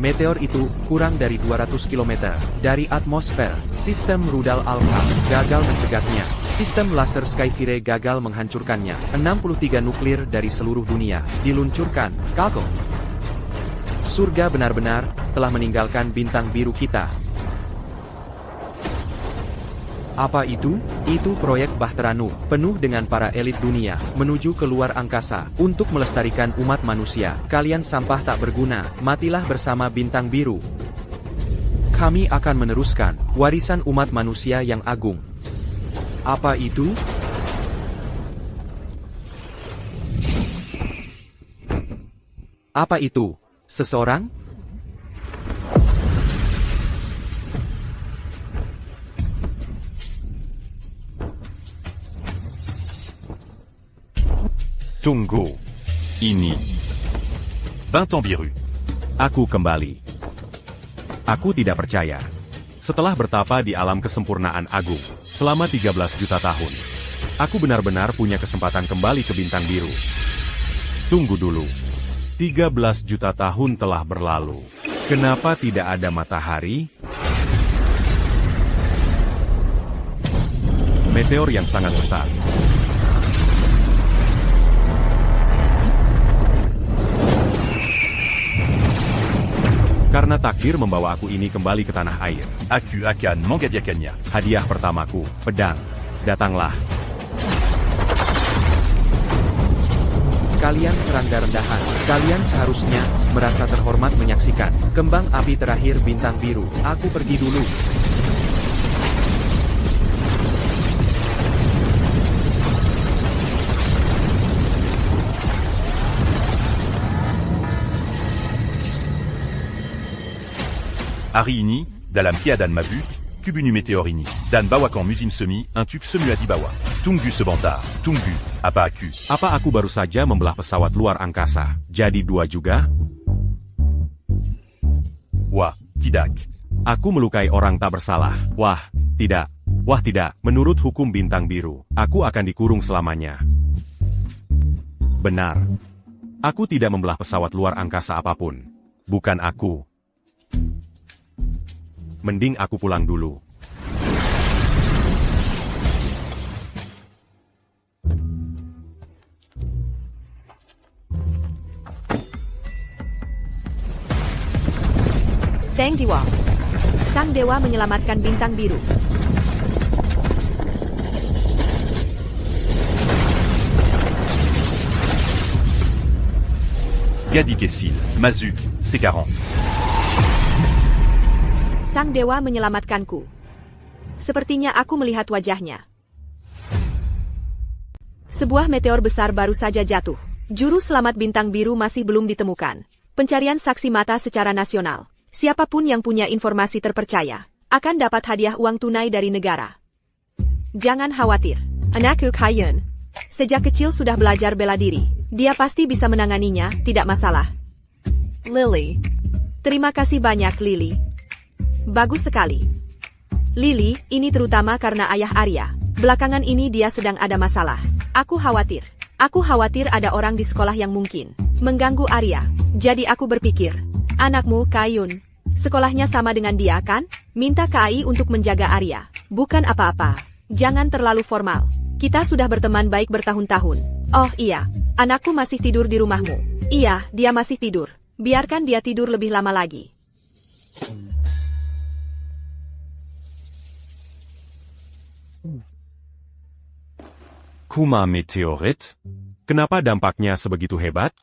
Meteor itu kurang dari 200 km dari atmosfer. Sistem rudal Alpha gagal mencegatnya. Sistem laser Skyfire gagal menghancurkannya. 63 nuklir dari seluruh dunia diluncurkan. Kagum. Surga benar-benar telah meninggalkan bintang biru kita. Apa itu? Itu proyek Bahtera Nuh, penuh dengan para elit dunia, menuju ke luar angkasa, untuk melestarikan umat manusia. Kalian sampah tak berguna, matilah bersama bintang biru. Kami akan meneruskan warisan umat manusia yang agung. Apa itu? Apa itu? Seseorang? Tunggu. Ini. Bintang biru. Aku kembali. Aku tidak percaya. Setelah bertapa di alam kesempurnaan agung, selama 13 juta tahun, aku benar-benar punya kesempatan kembali ke bintang biru. Tunggu dulu. 13 juta tahun telah berlalu. Kenapa tidak ada matahari? Meteor yang sangat besar. Karena takdir membawa aku ini kembali ke tanah air. Aku akan menghadiahkannya. Hadiah pertamaku, pedang. Datanglah. Kalian serangga rendahan. Kalian seharusnya merasa terhormat menyaksikan kembang api terakhir bintang biru. Aku pergi dulu. Hari ini, dalam keadaan mabuk, Kubunu Meteor ini, dan bawakan musim semi, untuk semua di bawah. Tunggu sebentar, tunggu, apa aku? Apa aku baru saja membelah pesawat luar angkasa? Jadi dua juga? Wah, tidak. Aku melukai orang tak bersalah. Wah, tidak. Wah tidak, menurut hukum bintang biru, aku akan dikurung selamanya. Benar. Aku tidak membelah pesawat luar angkasa apapun. Bukan aku. Mending aku pulang dulu. Sang Dewa. Sang Dewa menyelamatkan bintang biru. Gadi Kessil, Mazuk, C40. Sang Dewa menyelamatkanku. Sepertinya aku melihat wajahnya. Sebuah meteor besar baru saja jatuh. Juru selamat bintang biru masih belum ditemukan. Pencarian saksi mata secara nasional. Siapapun yang punya informasi terpercaya akan dapat hadiah uang tunai dari negara. Jangan khawatir. Anakku Kayun. Sejak kecil sudah belajar bela diri. Dia pasti bisa menanganinya, tidak masalah. Lily. Terima kasih banyak, Lily. Bagus sekali. Lily, ini terutama karena ayah Arya. Belakangan ini dia sedang ada masalah. Aku khawatir. Aku khawatir ada orang di sekolah yang mungkin mengganggu Arya. Jadi aku berpikir, anakmu, Kayun, sekolahnya sama dengan dia kan? Minta Kai untuk menjaga Arya. Bukan apa-apa. Jangan terlalu formal. Kita sudah berteman baik bertahun-tahun. Oh iya, anakku masih tidur di rumahmu. Iya, dia masih tidur. Biarkan dia tidur lebih lama lagi. Kuma meteorit? Kenapa dampaknya sebegitu hebat?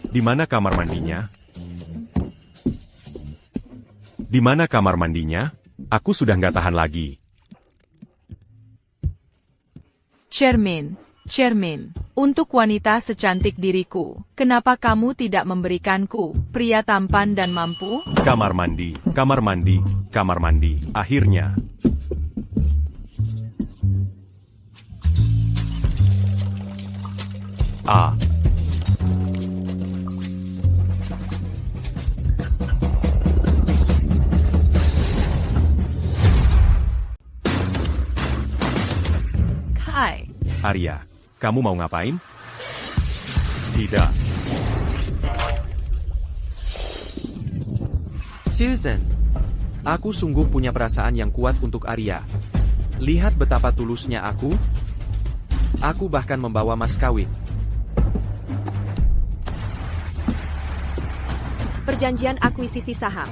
Di mana kamar mandinya? Di mana kamar mandinya? Aku sudah nggak tahan lagi. Cermin, untuk wanita secantik diriku, kenapa kamu tidak memberikanku, pria tampan dan mampu? Kamar mandi, kamar mandi, kamar mandi. Akhirnya. Ah. Hai. Arya, kamu mau ngapain? Tidak. Susan. Aku sungguh punya perasaan yang kuat untuk Arya. Lihat betapa tulusnya aku. Aku bahkan membawa mas kawin. Perjanjian akuisisi saham.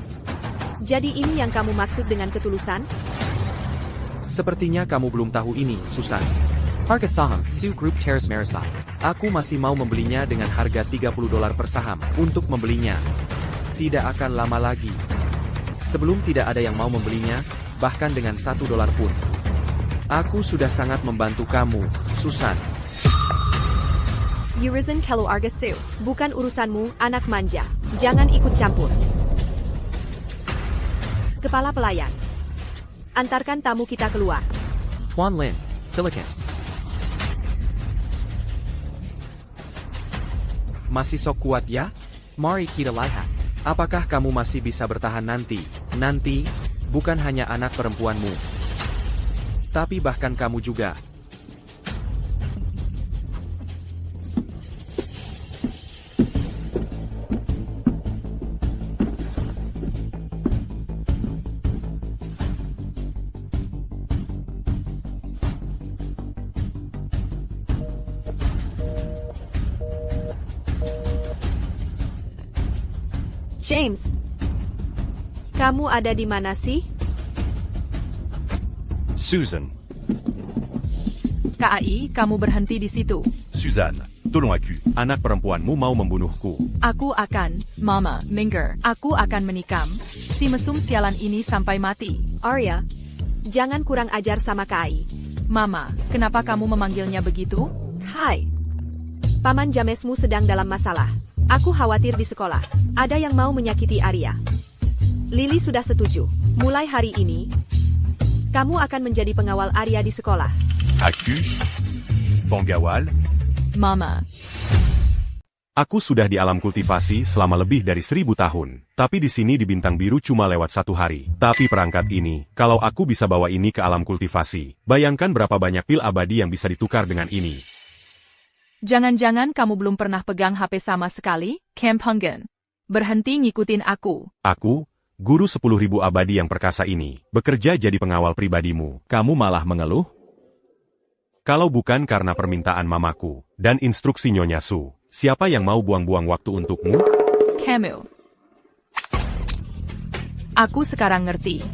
Jadi ini yang kamu maksud dengan ketulusan? Sepertinya kamu belum tahu ini, Susan. Harga saham Su Group Terrace Marisite. Aku masih mau membelinya dengan harga $30 per saham. Untuk membelinya, tidak akan lama lagi. Sebelum tidak ada yang mau membelinya, bahkan dengan $1 pun. Aku sudah sangat membantu kamu, Susan. Urizen Kelo Arga Su. Bukan urusanmu, anak manja. Jangan ikut campur. Kepala pelayan. Antarkan tamu kita keluar. Tuan Lin, Silicon. Masih sok kuat ya? Mari kita lihat. Apakah kamu masih bisa bertahan nanti? Nanti, bukan hanya anak perempuanmu. Tapi bahkan kamu juga. James. Kamu ada di mana sih? Susan. KAI, kamu berhenti di situ. Suzanne. Tolong aku. Anak perempuanmu mau membunuhku. Aku akan, Mama, Minger, aku akan menikam si mesum sialan ini sampai mati. Arya, jangan kurang ajar sama Kai. Mama, kenapa kamu memanggilnya begitu? Kai. Paman Jamesmu sedang dalam masalah. Aku khawatir di sekolah. Ada yang mau menyakiti Arya. Lily sudah setuju. Mulai hari ini, kamu akan menjadi pengawal Arya di sekolah. Aku. Penggawal. Mama, Aku sudah di alam kultivasi selama lebih dari 1000 tahun. Tapi di sini di Bintang Biru cuma lewat 1 hari. Tapi perangkat ini, kalau aku bisa bawa ini ke alam kultivasi, bayangkan berapa banyak pil abadi yang bisa ditukar dengan ini. jangan-jangan kamu belum pernah pegang HP sama sekali, Camp Hungen. Berhenti ngikutin aku. Aku, guru 10.000 abadi yang perkasa ini, bekerja jadi pengawal pribadimu. Kamu malah mengeluh? Kalau bukan karena permintaan mamaku dan instruksi Nyonya Su, siapa yang mau buang-buang waktu untukmu? Camille. Aku sekarang ngerti.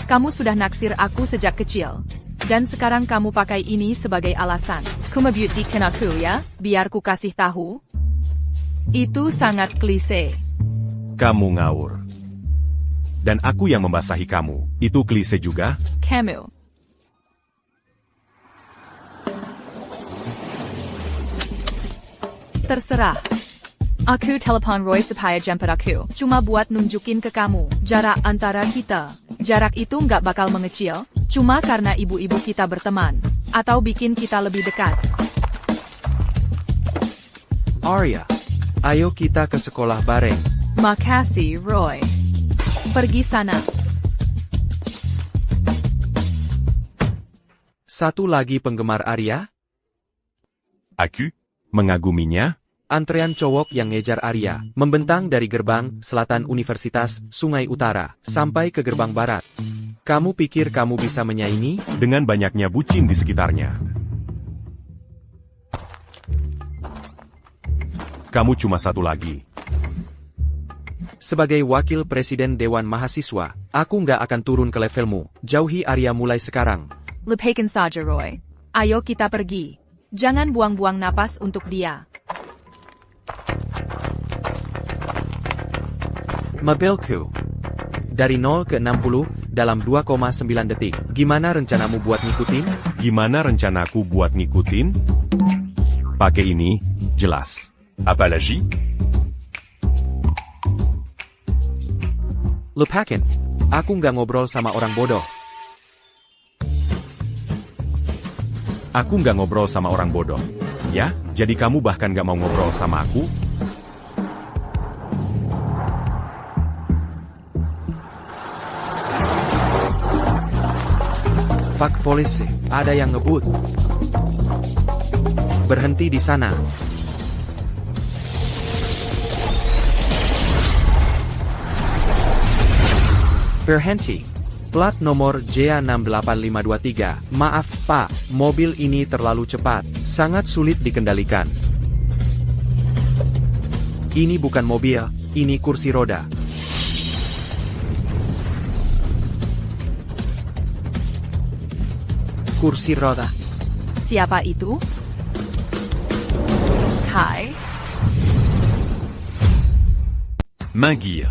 Kamu sudah naksir aku sejak kecil. Dan sekarang kamu pakai ini sebagai alasan. Kumabut dikten aku ya, biar ku kasih tahu. Itu sangat klise. Kamu ngawur. Dan aku yang membasahi kamu, itu klise juga? Camille. Terserah. Aku telepon Roy supaya jemput aku. Cuma buat nunjukin ke kamu, jarak antara kita. Jarak itu nggak bakal mengecil, cuma karena ibu-ibu kita berteman. Atau bikin kita lebih dekat. Arya, ayo kita ke sekolah bareng. Makasih, Roy. Pergi sana. Satu lagi penggemar Arya? Aku mengaguminya. Antrean cowok yang ngejar Arya, membentang dari gerbang selatan Universitas Sungai Utara, sampai ke gerbang barat. Kamu pikir kamu bisa menyaingi? Dengan banyaknya bucin di sekitarnya. Kamu cuma satu lagi. Sebagai wakil presiden Dewan Mahasiswa, aku nggak akan turun ke levelmu. Jauhi Arya mulai sekarang. Lepaskan saja, Roy. Ayo kita pergi. Jangan buang-buang napas untuk dia. Mabelku. Dari 0 ke 60 dalam 2,9 detik. Gimana rencanamu buat ngikutin? Gimana rencanaku buat ngikutin? Pakai ini, jelas. Apalagi. Lupakan. Aku nggak ngobrol sama orang bodoh. Aku nggak ngobrol sama orang bodoh. Ya, jadi kamu bahkan nggak mau ngobrol sama aku? Pak polisi, ada yang ngebut. Berhenti di sana. Berhenti. Plat nomor J68523. Maaf, Pak, mobil ini terlalu cepat. Sangat sulit dikendalikan. Ini bukan mobil, ini kursi roda. Kursi roda. Siapa itu? Kai? Main-gear.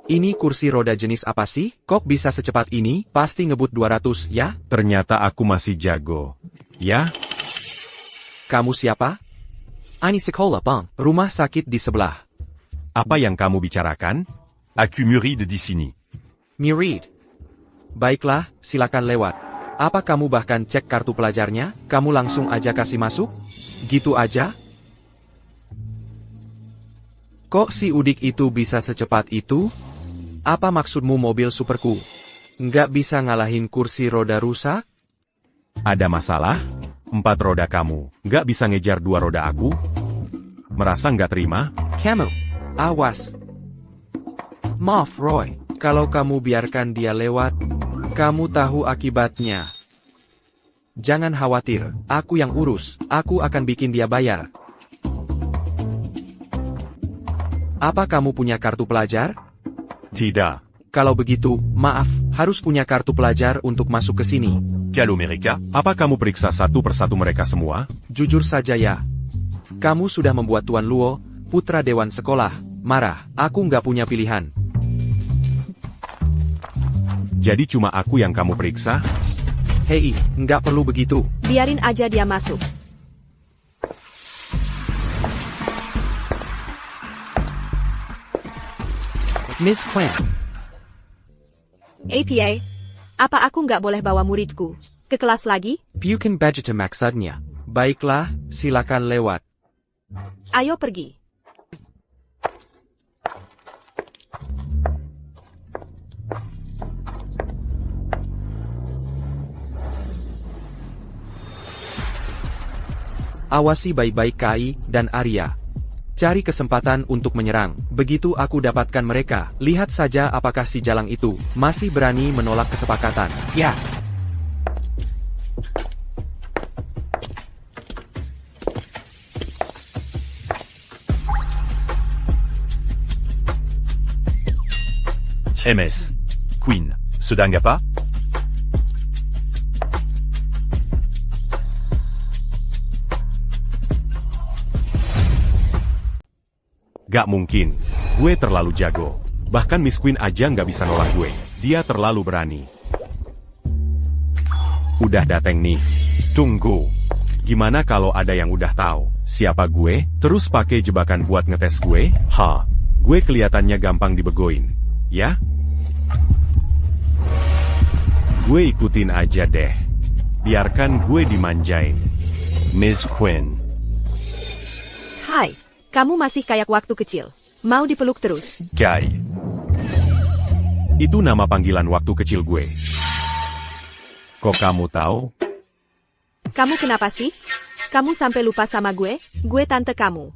Ini kursi roda jenis apa sih? Kok bisa secepat ini? Pasti ngebut 200, ya? Ternyata aku masih jago. Ya? Kamu siapa? Ini sekolah, Bang. Rumah sakit di sebelah. Apa yang kamu bicarakan? Aku Murid di sini. Murid. Baiklah, silakan lewat. Apa kamu bahkan cek kartu pelajarnya? Kamu langsung aja kasih masuk? Gitu aja? Kok si Udik itu bisa secepat itu? Apa maksudmu mobil superku? Nggak bisa ngalahin kursi roda rusak? Ada masalah? 4 roda kamu, nggak bisa ngejar 2 roda aku? Merasa nggak terima? Kamu, awas. Maaf Roy, kalau kamu biarkan dia lewat, kamu tahu akibatnya. Jangan khawatir, aku yang urus, aku akan bikin dia bayar. Apa kamu punya kartu pelajar? Tidak. Kalau begitu, maaf, harus punya kartu pelajar untuk masuk ke sini. Calo Mereka. Apa kamu periksa satu persatu mereka semua? Jujur saja ya. Kamu sudah membuat Tuan Luo, putra dewan sekolah, marah. Aku nggak punya pilihan. Jadi cuma aku yang kamu periksa? Hei, nggak perlu begitu. Biarin aja dia masuk. Miss Quinn, APA, apa aku nggak boleh bawa muridku ke kelas lagi? bukan begitu maksudnya. Baiklah, silakan lewat. Ayo pergi. Awasi baik-baik Kai dan Arya. Cari kesempatan untuk menyerang. Begitu aku dapatkan mereka, lihat saja apakah si Jalang itu masih berani menolak kesepakatan. Ya. MS. Queen. Sedang apa? Gak mungkin. Gue terlalu jago. Bahkan Miss Queen aja nggak bisa nolak gue. Dia terlalu berani. Udah dateng nih. Tunggu. Gimana kalau ada yang udah tahu siapa gue, terus pakai jebakan buat ngetes gue? Gue kelihatannya gampang dibegoin. Ya? Gue ikutin aja deh. Biarkan gue dimanjain. Miss Quinn. Hai, kamu masih kayak waktu kecil. Mau dipeluk terus. Kai. Itu nama panggilan waktu kecil gue. Kok kamu tahu? Kamu kenapa sih? Kamu sampai lupa sama gue? Gue tante kamu.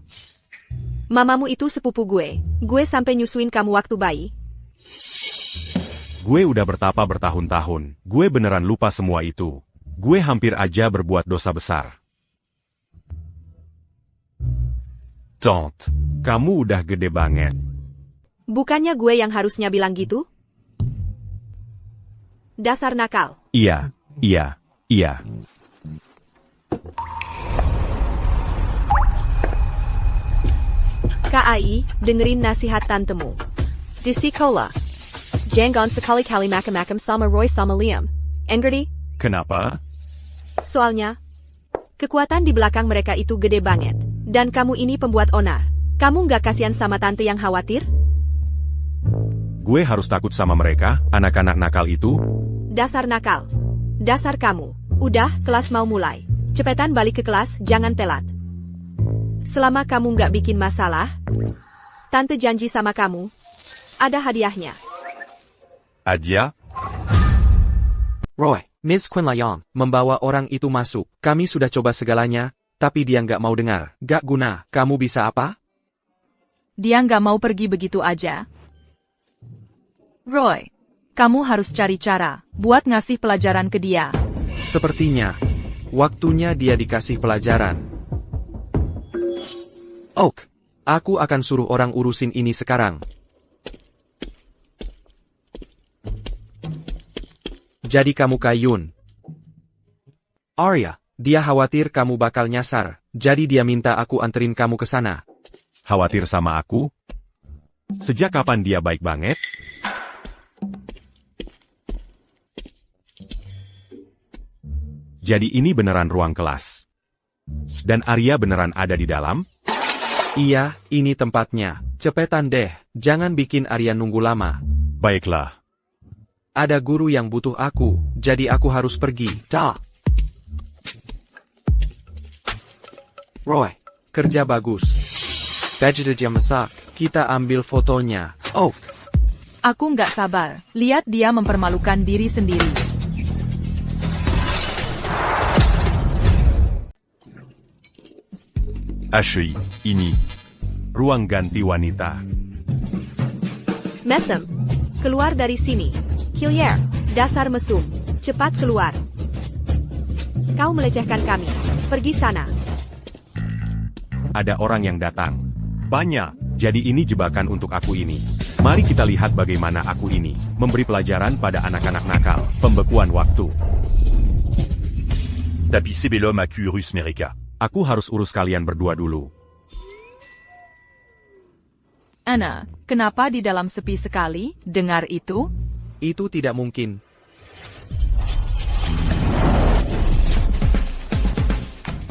Mamamu itu sepupu gue. Gue sampai nyusuin kamu waktu bayi. Gue udah bertapa bertahun-tahun. Gue beneran lupa semua itu. Gue hampir aja berbuat dosa besar. Tante. Kamu udah gede banget. Bukannya gue yang harusnya bilang gitu? Dasar nakal. Iya. KAI, dengerin nasihat tantemu. Di sekolah. Jangan sekali-kali makam-makam sama Roy sama Liam. Engerti? Kenapa? Soalnya, kekuatan di belakang mereka itu gede banget. Dan kamu ini pembuat onar. Kamu nggak kasihan sama tante yang khawatir? Gue harus takut sama mereka, anak-anak nakal itu? Dasar nakal. Dasar kamu. Udah, kelas mau mulai. Cepetan balik ke kelas, jangan telat. Selama kamu nggak bikin masalah, tante janji sama kamu, ada hadiahnya. Adia. Roy, Miss Quinlayong, membawa orang itu masuk. Kami sudah coba segalanya, tapi dia nggak mau dengar. Gak guna, kamu bisa apa? Dia nggak mau pergi begitu aja. Roy, kamu harus cari cara buat ngasih pelajaran ke dia. Sepertinya, waktunya dia dikasih pelajaran. Oak, aku akan suruh orang urusin ini sekarang. Jadi kamu Kayun. Arya, dia khawatir kamu bakal nyasar, jadi dia minta aku anterin kamu ke sana. Khawatir sama aku? Sejak kapan dia baik banget? Jadi ini beneran ruang kelas. Dan Arya beneran ada di dalam? Iya, ini tempatnya. Cepetan deh, jangan bikin Arya nunggu lama. Baiklah. Ada guru yang butuh aku, jadi aku harus pergi. Dah. Roy, kerja bagus. Baju jam masak, kita ambil fotonya. Oh, Aku nggak sabar. Lihat dia mempermalukan diri sendiri. HEI, ini. Ruang ganti wanita. Mesem, keluar dari sini. Killier, dasar mesum. Cepat keluar. Kau melecehkan kami. Pergi sana. Ada orang yang datang. Banyak. Jadi ini jebakan untuk aku ini. Mari kita lihat bagaimana aku ini memberi pelajaran pada anak-anak nakal. Pembekuan waktu. Tapi Sebelum aku urus mereka. Aku harus urus kalian berdua dulu. Anna, kenapa di dalam sepi sekali? Dengar itu? itu tidak mungkin.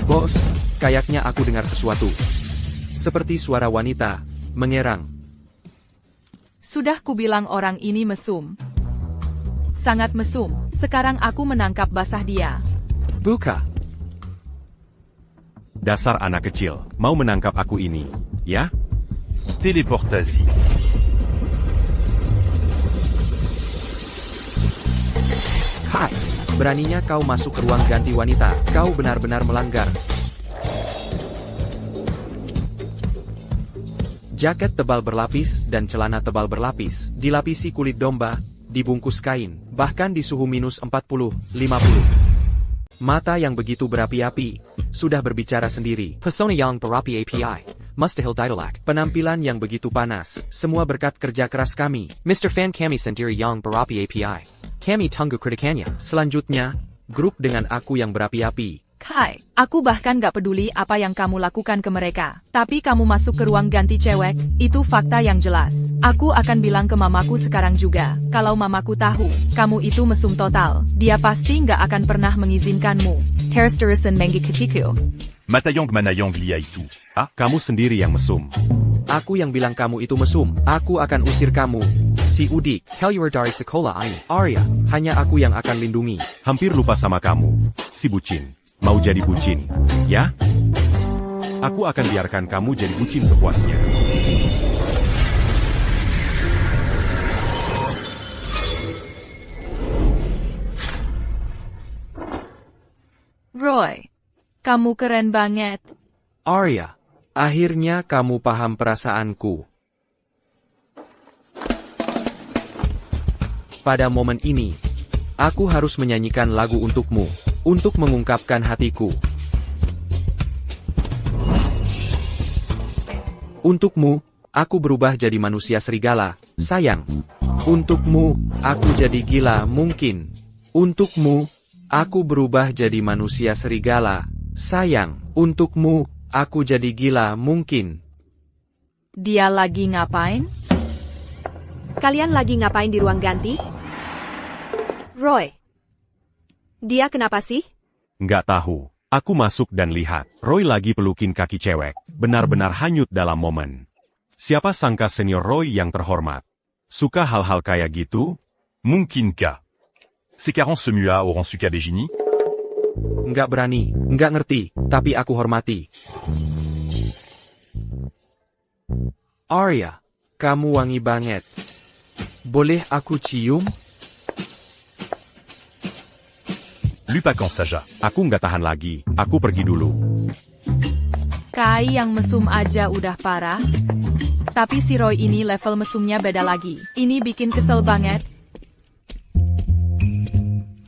Bos, kayaknya aku dengar sesuatu. Seperti suara wanita, mengerang. Sudah kubilang orang ini mesum. Sangat mesum. Sekarang aku menangkap basah dia. Buka. Dasar anak kecil, mau menangkap aku ini, ya? Teleportasi. Hai, beraninya kau masuk ke ruang ganti wanita, kau benar-benar melanggar. Jaket tebal berlapis dan celana tebal berlapis, dilapisi kulit domba, dibungkus kain, bahkan di suhu minus 40, 50. Mata yang begitu berapi-api, sudah berbicara sendiri. Pesona yang berapi-api. Mustahil ditolak. Penampilan yang begitu panas, semua berkat kerja keras kami. Mr. Fan kami sendiri yang berapi-api. Kami tunggu kritikannya. Selanjutnya, grup dengan aku yang berapi-api. Kai, aku bahkan gak peduli apa yang kamu lakukan ke mereka. Tapi kamu masuk ke ruang ganti cewek, itu fakta yang jelas. Aku akan bilang ke mamaku sekarang juga. Kalau mamaku tahu, kamu itu mesum total. Dia pasti gak akan pernah mengizinkanmu. Terus-terusan mengi ketiku. Matayong manayong liya itu. Ah, kamu sendiri yang mesum. Aku yang bilang kamu itu mesum. Aku akan usir kamu. Si Udik, Helluar dari sekolah ini. Arya, hanya aku yang akan lindungi. Hampir lupa sama kamu, si bucin. Mau jadi bucin, ya? Aku akan biarkan kamu jadi bucin sepuasnya. Roy, kamu keren banget. Arya, akhirnya kamu paham perasaanku. Pada momen ini, aku harus menyanyikan lagu untukmu, untuk mengungkapkan hatiku. Untukmu, aku berubah jadi manusia serigala, sayang. Untukmu, aku jadi gila mungkin. Untukmu, aku berubah jadi manusia serigala, sayang. Untukmu, aku jadi gila mungkin. Dia lagi ngapain? Kalian lagi ngapain di ruang ganti? Roy. Dia kenapa sih? Nggak tahu. Aku masuk dan lihat. Roy lagi pelukin kaki cewek. Benar-benar hanyut dalam momen. Siapa sangka senior Roy yang terhormat suka hal-hal kayak gitu? Mungkinkah? Sekarang semua orang suka begini? Nggak berani, nggak ngerti, tapi aku hormati. Arya, kamu wangi banget. Boleh aku cium? Lupakan saja. Aku nggak tahan lagi, aku pergi dulu. Kai yang mesum aja udah parah. Tapi si Roy ini level mesumnya beda lagi. Ini bikin kesel banget.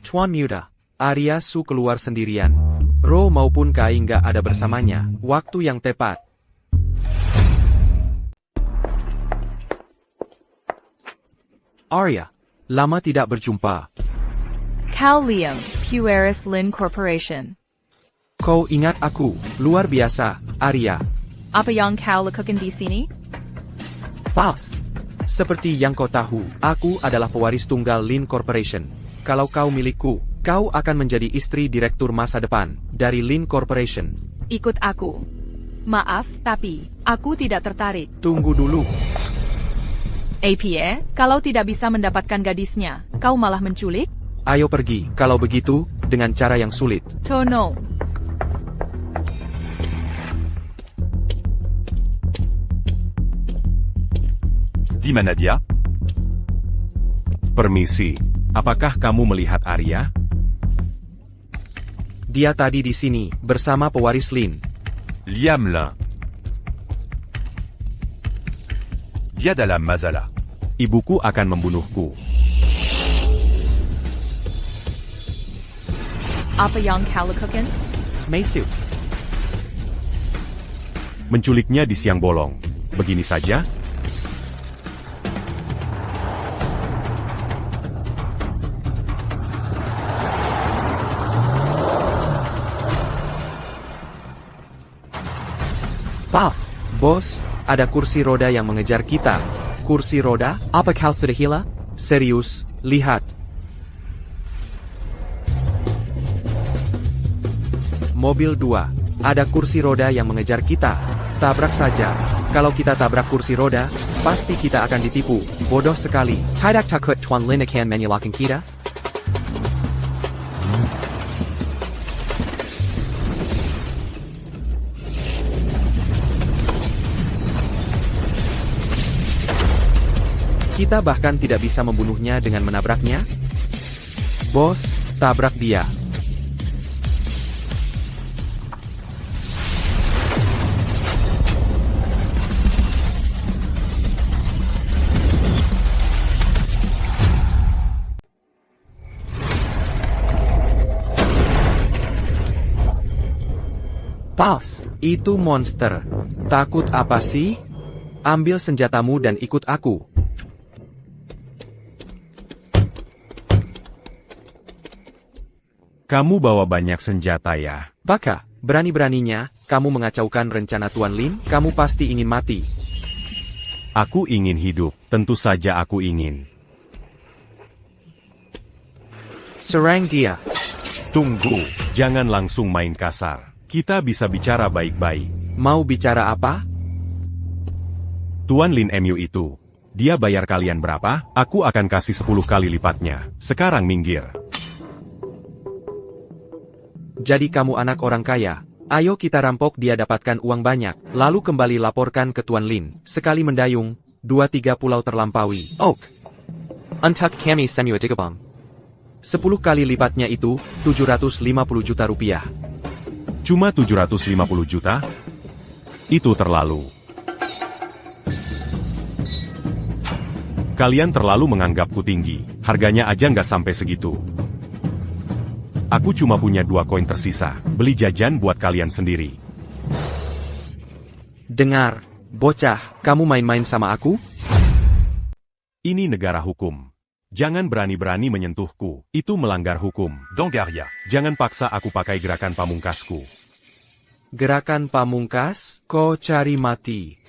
Tuan Muda, Arya Su keluar sendirian. Ro maupun Kai nggak ada bersamanya. Waktu yang tepat. Arya, lama tidak berjumpa. Cao Liam, Pueris Lin Corporation. Kau ingat aku, luar biasa, Arya. Apa yang kau lakukan di sini? Pals. Seperti yang kau tahu, aku adalah pewaris tunggal Lin Corporation. Kalau kau milikku, kau akan menjadi istri direktur masa depan dari Lin Corporation. Ikut aku. Maaf, tapi aku tidak tertarik. Tunggu dulu. APA, kalau tidak bisa mendapatkan gadisnya, kau malah menculik? Ayo pergi, kalau begitu, dengan cara yang sulit. Tono. Dima Nadia. Permisi, apakah kamu melihat Arya? Dia tadi di sini, bersama pewaris Lin. Liam Lin. Dia dalam masalah. Ibuku akan membunuhku. Apa yang kau lakukan? Meisu. Menculiknya di siang bolong. Begini saja? Pals. Bos, ada kursi roda yang mengejar kita. Kursi roda? Apa kau sudah gila? Serius, lihat. Mobil 2. Ada kursi roda yang mengejar kita. Tabrak saja. Kalau kita tabrak kursi roda, pasti kita akan ditipu. Bodoh sekali. Tidak takut Tuan Lin akan menyalahkan kita? Kita bahkan tidak bisa membunuhnya dengan menabraknya. Bos, tabrak dia. Pals, itu monster. Takut apa sih? Ambil senjatamu dan ikut aku. Kamu bawa banyak senjata ya? Baka, berani-beraninya, kamu mengacaukan rencana Tuan Lin, kamu pasti ingin mati. Aku ingin hidup, tentu saja aku ingin. Serang dia. Tunggu, jangan langsung main kasar. Kita bisa bicara baik-baik. Mau bicara apa? Tuan Lin MU itu. Dia bayar kalian berapa? Aku akan kasih 10 kali lipatnya. Sekarang minggir. Jadi kamu anak orang kaya. Ayo kita rampok dia dapatkan uang banyak. Lalu kembali laporkan ke Tuan Lin. Sekali mendayung, 2-3 pulau terlampaui. Oak. Untuck kami Samuel Digabang. 10 kali lipatnya itu, 750 juta rupiah. Cuma 750 juta? Itu terlalu. Kalian terlalu menganggapku tinggi. Harganya aja nggak sampai segitu. Aku cuma punya 2 koin tersisa. Beli jajan buat kalian sendiri. Dengar, bocah, kamu main-main sama aku? Ini negara hukum. Jangan berani-berani menyentuhku. Itu melanggar hukum. Dangaria. Jangan paksa aku pakai gerakan pamungkasku. Gerakan pamungkas, kau cari mati.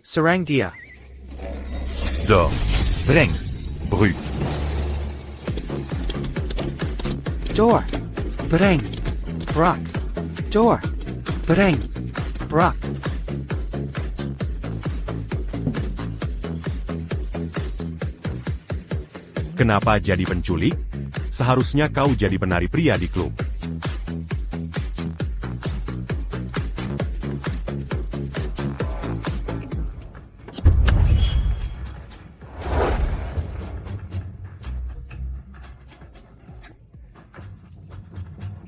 Serang dia. Dor. Breng. Brut. Door. Breng. Brock. Door. Breng. Brock. Kenapa jadi penculik? Seharusnya kau jadi penari pria di klub.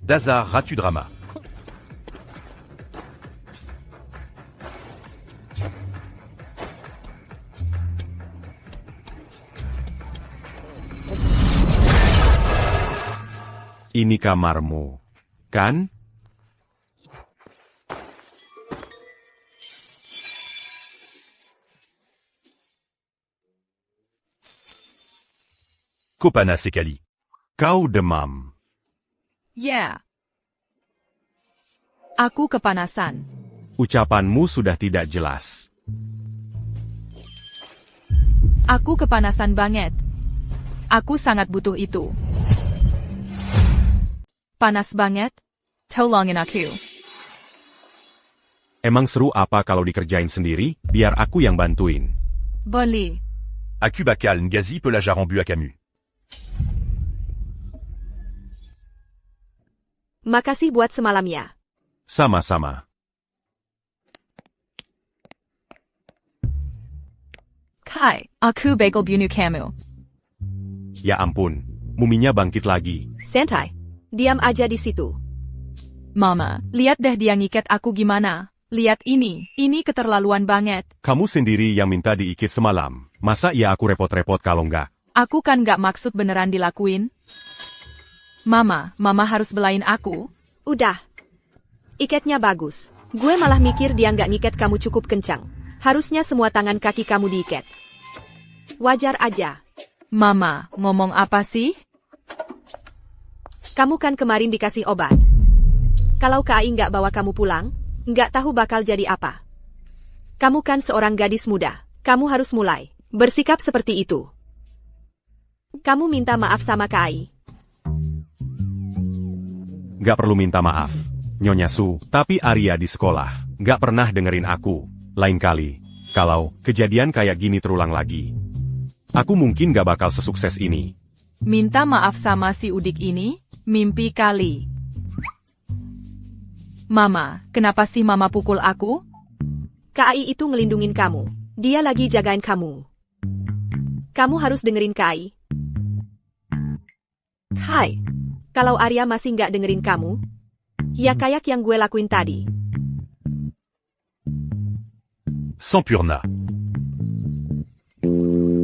Dazar Ratu Drama. Ini kamarmu, kan? Kopana Sekali. Kau demam. Yeah. Aku kepanasan. Ucapanmu sudah tidak jelas. Aku kepanasan banget. Aku sangat butuh itu. Panas banget? Tolongin aku. Emang seru apa kalau dikerjain sendiri? Biar aku yang bantuin. Boleh. Aku bakal ngazi pelajaran bu Camus. Makasih buat semalamnya. Sama-sama. Kai, aku bagel bunuh kamu. Ya ampun, muminya bangkit lagi. Santai. Diam aja di situ. Mama, lihat deh dia ngikat aku gimana. Lihat ini keterlaluan banget. Kamu sendiri yang minta diikat semalam. Masa ya aku repot-repot kalau enggak? Aku kan gak maksud beneran dilakuin. Mama harus belain aku. Udah. Ikatnya bagus. Gue malah mikir dia nggak ngikat kamu cukup kencang. Harusnya semua tangan kaki kamu diikat. Wajar aja. Mama, ngomong apa sih? Kamu kan kemarin dikasih obat. Kalau KAI nggak bawa kamu pulang, nggak tahu bakal jadi apa. Kamu kan seorang gadis muda. Kamu harus mulai bersikap seperti itu. Kamu minta maaf sama KAI. Gak perlu minta maaf, Nyonya Su, tapi Arya di sekolah gak pernah dengerin aku. Lain kali, kalau kejadian kayak gini terulang lagi, aku mungkin gak bakal sesukses ini. Minta maaf sama si Udik ini? Mimpi kali. Mama, kenapa sih Mama pukul aku? KAI itu ngelindungin kamu. Dia lagi jagain kamu. Kamu harus dengerin KAI. Hai. Kalau Arya masih nggak dengerin kamu, ya kayak yang gue lakuin tadi. Sampurna.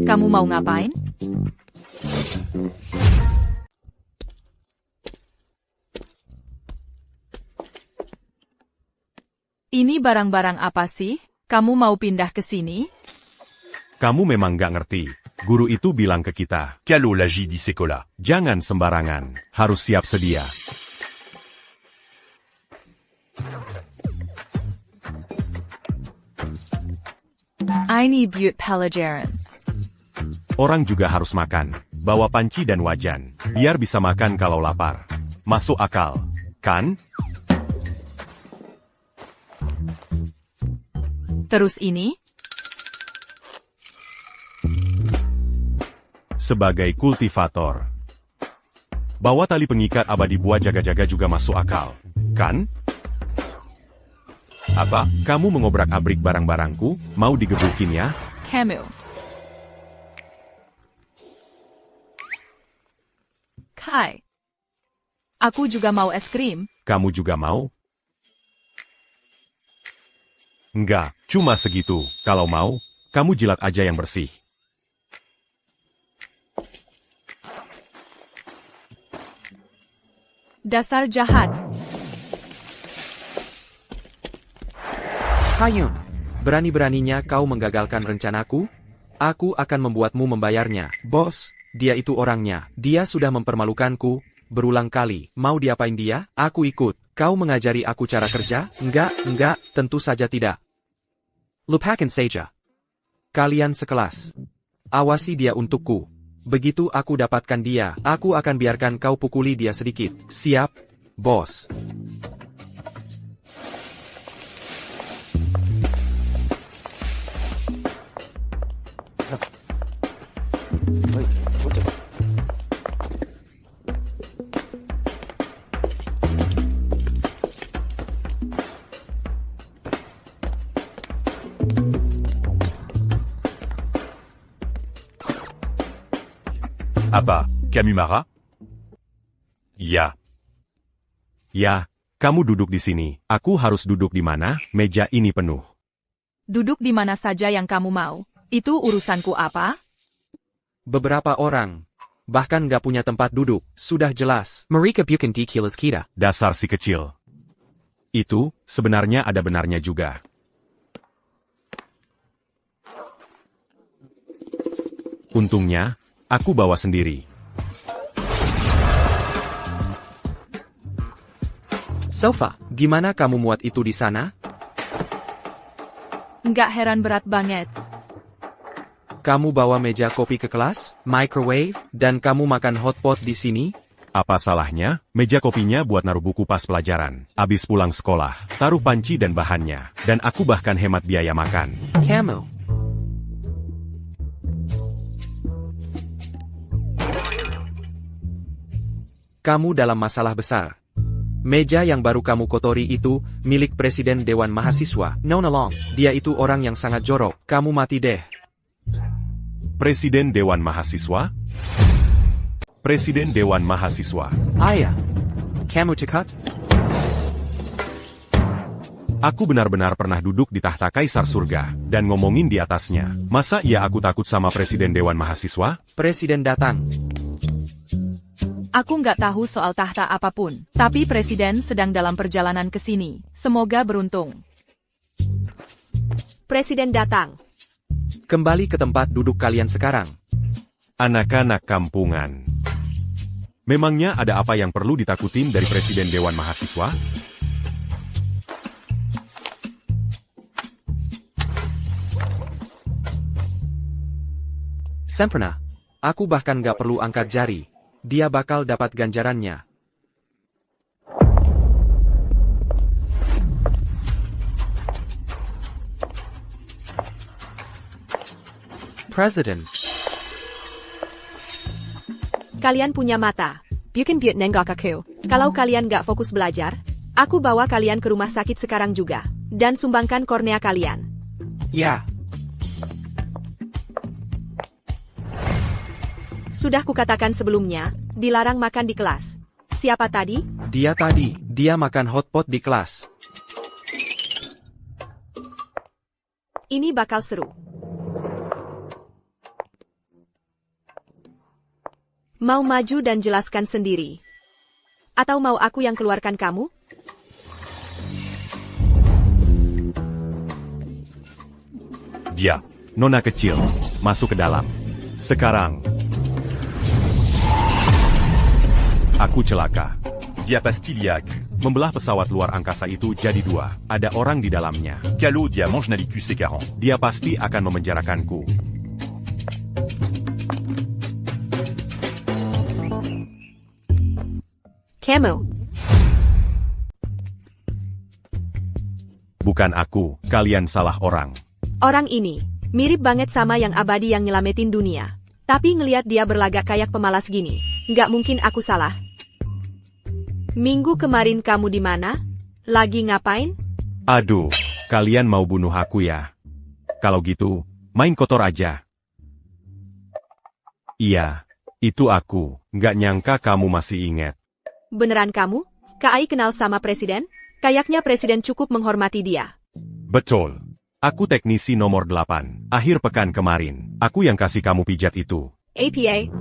Kamu mau ngapain? Ini barang-barang apa sih? Kamu mau pindah ke sini? Kamu memang gak ngerti. Guru itu bilang ke kita, Calo lagi di sekolah. jangan sembarangan, harus siap sedia. I need buat pelajaran. Orang juga harus makan. Bawa panci dan wajan, biar bisa makan kalau lapar. Masuk akal, kan? Terus ini? Sebagai kultivator. Bawa tali pengikat abadi buat jaga-jaga juga masuk akal, kan? Apa? Kamu mengobrak-abrik barang-barangku? Mau digebukin ya? Kamu. Kai. Aku juga mau es krim. Kamu juga mau? Enggak, cuma segitu. Kalau mau, kamu jilat aja yang bersih. Dasar jahat. Hayum, berani-beraninya kau menggagalkan rencanaku? Aku akan membuatmu membayarnya, bos. Dia itu orangnya. Dia sudah mempermalukanku berulang kali. Mau diapain dia? Aku ikut. Kau mengajari aku cara kerja? Enggak, tentu saja tidak. Lupakan saja. Kalian sekelas. Awasi dia untukku. Begitu aku dapatkan dia, aku akan biarkan kau pukuli dia sedikit. Siap, bos. Apa, Camus marah? Ya. Ya, kamu duduk di sini. Aku harus duduk di mana? Meja ini penuh. Duduk di mana saja yang kamu mau. Itu urusanku apa? Beberapa orang. Bahkan gak punya tempat duduk. Sudah jelas. Mereka bukan di kilas kita. Dasar si kecil. Itu, sebenarnya ada benarnya juga. Untungnya, aku bawa sendiri. Sofa, gimana kamu muat itu di sana? Nggak heran berat banget. Kamu bawa meja kopi ke kelas, microwave, dan kamu makan hotpot di sini? Apa salahnya? Meja kopinya buat naruh buku pas pelajaran. Abis pulang sekolah, taruh panci dan bahannya. Dan aku bahkan hemat biaya makan. Kamu. Kamu dalam masalah besar. Meja yang baru kamu kotori itu, milik Presiden Dewan Mahasiswa, Nona Long. Dia itu orang yang sangat jorok, kamu mati deh. Presiden Dewan Mahasiswa? Presiden Dewan Mahasiswa. Ayah. Kamu cekat? Aku benar-benar pernah duduk di tahta Kaisar Surga, dan ngomongin di atasnya. Masa iya aku takut sama Presiden Dewan Mahasiswa? Presiden datang. Aku nggak tahu soal tahta apapun, tapi presiden sedang dalam perjalanan ke sini. Semoga beruntung. Presiden datang. Kembali ke tempat duduk kalian sekarang. Anak-anak kampungan. Memangnya ada apa yang perlu ditakutin dari Presiden Dewan Mahasiswa? Sempurna. Aku bahkan gak perlu angkat jari. Dia bakal dapat ganjarannya. President. Kalian punya mata. Bukan buat nenggok aku. Kalau kalian gak fokus belajar, aku bawa kalian ke rumah sakit sekarang juga. Dan sumbangkan kornea kalian. Ya. Sudah kukatakan sebelumnya, dilarang makan di kelas. Siapa tadi? Dia makan hotpot di kelas. Ini bakal seru. Mau maju dan jelaskan sendiri? Atau mau aku yang keluarkan kamu? Dia, nona kecil, masuk ke dalam. Sekarang. Aku celaka. Dia pastiliac. Membelah pesawat luar angkasa itu jadi dua. Ada orang di dalamnya. Calo dia mange nalicus C40. Dia pasti akan memenjarakanku. Kamu. Bukan aku, kalian salah orang. Orang ini, mirip banget sama yang abadi yang nyelamatin dunia. Tapi ngeliat dia berlagak kayak pemalas gini, nggak mungkin aku salah. Minggu kemarin kamu di mana? Lagi ngapain? Aduh, kalian mau bunuh aku ya? Kalau gitu, main kotor aja. Iya, itu aku. Nggak nyangka kamu masih ingat. Beneran kamu? Kak Ai kenal sama presiden? Kayaknya presiden cukup menghormati dia. Betul. Aku teknisi nomor 8. Akhir pekan kemarin, aku yang kasih kamu pijat itu. APA?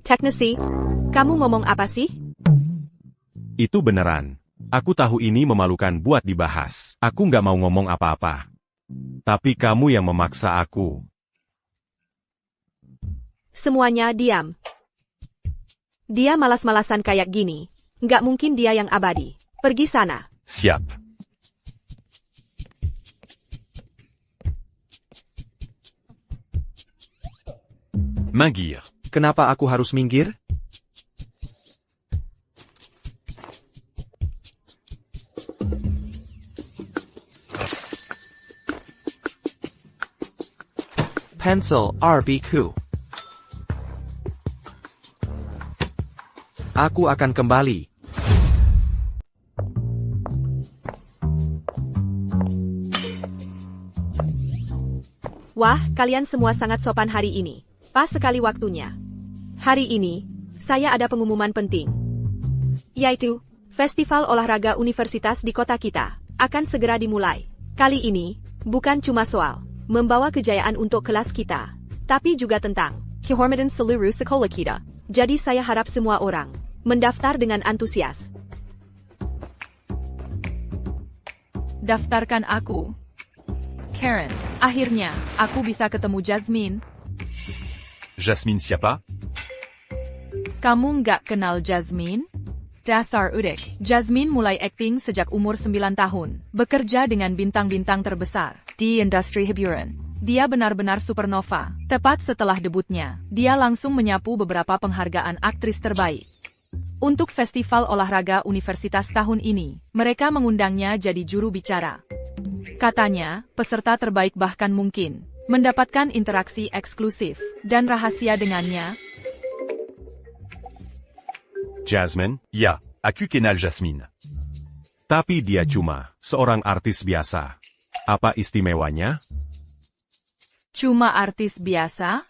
Teknisi? Kamu ngomong apa sih? Itu beneran. Aku tahu ini memalukan buat dibahas. Aku nggak mau ngomong apa-apa. Tapi kamu yang memaksa aku. Semuanya diam. Dia malas-malasan kayak gini. Nggak mungkin dia yang abadi. Pergi sana. Siap. Minggir. Kenapa aku harus minggir? Pencil RBQ. Aku akan kembali. Wah, kalian semua sangat sopan hari ini. Pas sekali waktunya. Hari ini, saya ada pengumuman penting. Yaitu, Festival olahraga universitas di kota kita akan segera dimulai. Kali ini, bukan cuma soal membawa kejayaan untuk kelas kita, tapi juga tentang kehormatan seluruh sekolah kita. Jadi saya harap semua orang mendaftar dengan antusias. Daftarkan aku. Karen, akhirnya, aku bisa ketemu Jasmine. Jasmine siapa? Kamu nggak kenal Jasmine? Dasar udik. Jasmine mulai akting sejak umur 9 tahun. Bekerja dengan bintang-bintang terbesar di industri hiburan. Dia benar-benar supernova. Tepat setelah debutnya, dia langsung menyapu beberapa penghargaan aktris terbaik. Untuk festival olahraga universitas tahun ini, mereka mengundangnya jadi juru bicara. Katanya, peserta terbaik bahkan mungkin mendapatkan interaksi eksklusif dan rahasia dengannya. Jasmine, Ya, aku kenal Jasmine. tapi dia cuma seorang artis biasa. Apa istimewanya? Cuma artis biasa?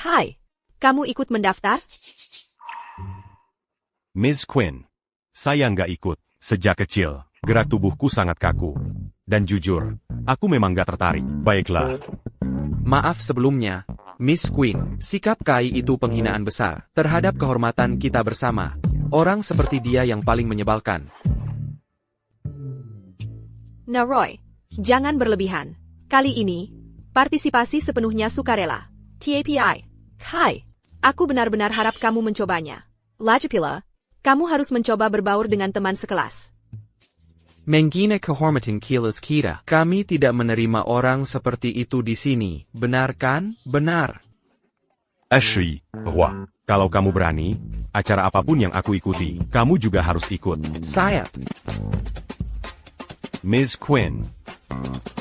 Hai, kamu ikut mendaftar? Miss Quinn, saya nggak ikut. Sejak kecil, gerak tubuhku sangat kaku. Dan jujur, aku memang nggak tertarik. Baiklah, Maaf sebelumnya, Miss Queen, sikap Kai itu penghinaan besar terhadap kehormatan kita bersama. Orang seperti dia yang paling menyebalkan. Nah Roy, jangan berlebihan. Kali ini, partisipasi sepenuhnya sukarela. TAPI. Kai, aku benar-benar harap kamu mencobanya. Lagipula, kamu harus mencoba berbaur dengan teman sekelas. Menggina kehormatan kilas kita. Kami tidak menerima orang seperti itu di sini. Benar kan? Benar. Ashley, roi. kalau kamu berani, acara apapun yang aku ikuti, kamu juga harus ikut. Saya. Miss Quinn,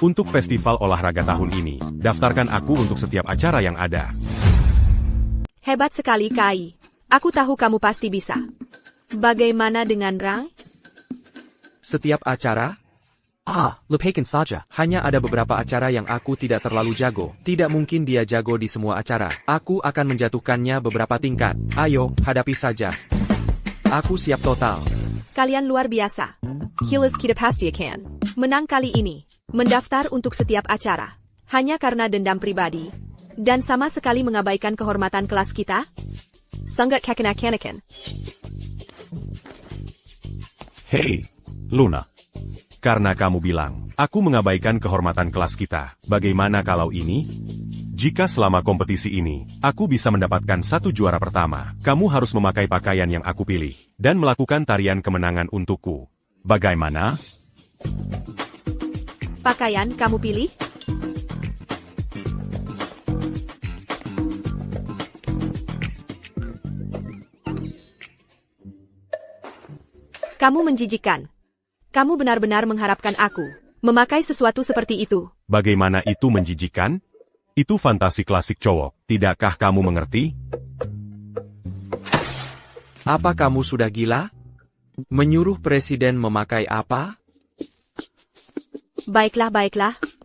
untuk festival olahraga tahun ini, daftarkan aku untuk setiap acara yang ada. Hebat sekali Kai. Aku tahu kamu pasti bisa. Bagaimana dengan Rai? Setiap acara? Lepaskan saja. Hanya ada beberapa acara yang aku tidak terlalu jago. Tidak mungkin dia jago di semua acara. Aku akan menjatuhkannya beberapa tingkat. Ayo, hadapi saja. Aku siap total. Kalian luar biasa. Kilas kita pasti akan menang kali ini. Mendaftar untuk setiap acara. Hanya karena dendam pribadi. Dan sama sekali mengabaikan kehormatan kelas kita? Sangat kekanak-kanakan. Hei, Luna. Karena kamu bilang, aku mengabaikan kehormatan kelas kita. Bagaimana kalau ini? Jika selama kompetisi ini, aku bisa mendapatkan 1 juara pertama, kamu harus memakai pakaian yang aku pilih, dan melakukan tarian kemenangan untukku. Bagaimana? Pakaian kamu pilih? Kamu menjijikkan. Kamu benar-benar mengharapkan aku memakai sesuatu seperti itu. Bagaimana itu menjijikan? Itu fantasi klasik cowok, tidakkah kamu mengerti? Apa kamu sudah gila? Menyuruh presiden memakai apa? Baiklah.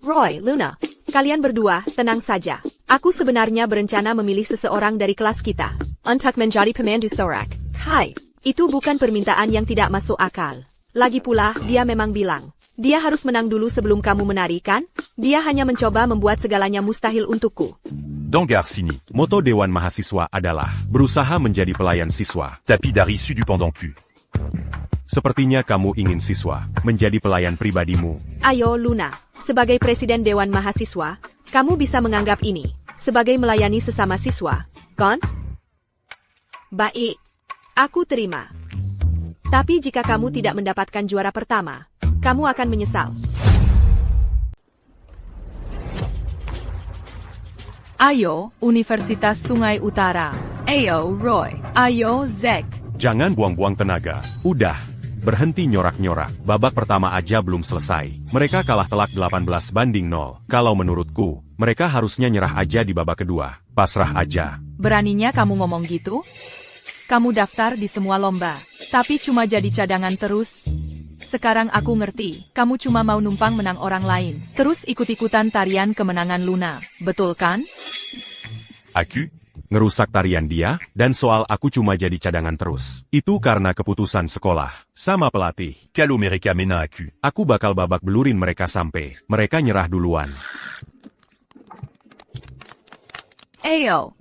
Roy, Luna. Kalian berdua, tenang saja. Aku sebenarnya berencana memilih seseorang dari kelas kita untuk menjadi pemandu sorak. Kai, itu bukan permintaan yang tidak masuk akal. Lagi pula, dia memang bilang, dia harus menang dulu sebelum kamu menari, kan? Dia hanya mencoba membuat segalanya mustahil untukku. Dangar Sini. Moto Dewan Mahasiswa adalah berusaha menjadi pelayan siswa. Tapis dari sud du pendant cul. Sepertinya kamu ingin siswa menjadi pelayan pribadimu. Ayo, Luna. Sebagai presiden Dewan Mahasiswa, kamu bisa menganggap ini sebagai melayani sesama siswa, kan? Baik. Aku terima. Tapi jika kamu tidak mendapatkan juara pertama, kamu akan menyesal. Ayo, Universitas Sungai Utara. Ayo, Roy. Ayo, Zack. Jangan buang-buang tenaga. Udah, berhenti nyorak-nyorak. Babak pertama aja belum selesai. Mereka kalah telak 18-0. Kalau menurutku, mereka harusnya nyerah aja di babak kedua. Pasrah aja. Beraninya kamu ngomong gitu? Kamu daftar di semua lomba, tapi cuma jadi cadangan terus. Sekarang aku ngerti, kamu cuma mau numpang menang orang lain. Terus ikut-ikutan tarian kemenangan Luna, betul kan? Aku? ngerusak tarian dia, dan soal aku cuma jadi cadangan terus. Itu karena keputusan sekolah. Sama pelatih. Calo mereka mena aku. Aku bakal babak belurin mereka sampai mereka nyerah duluan. Ayo.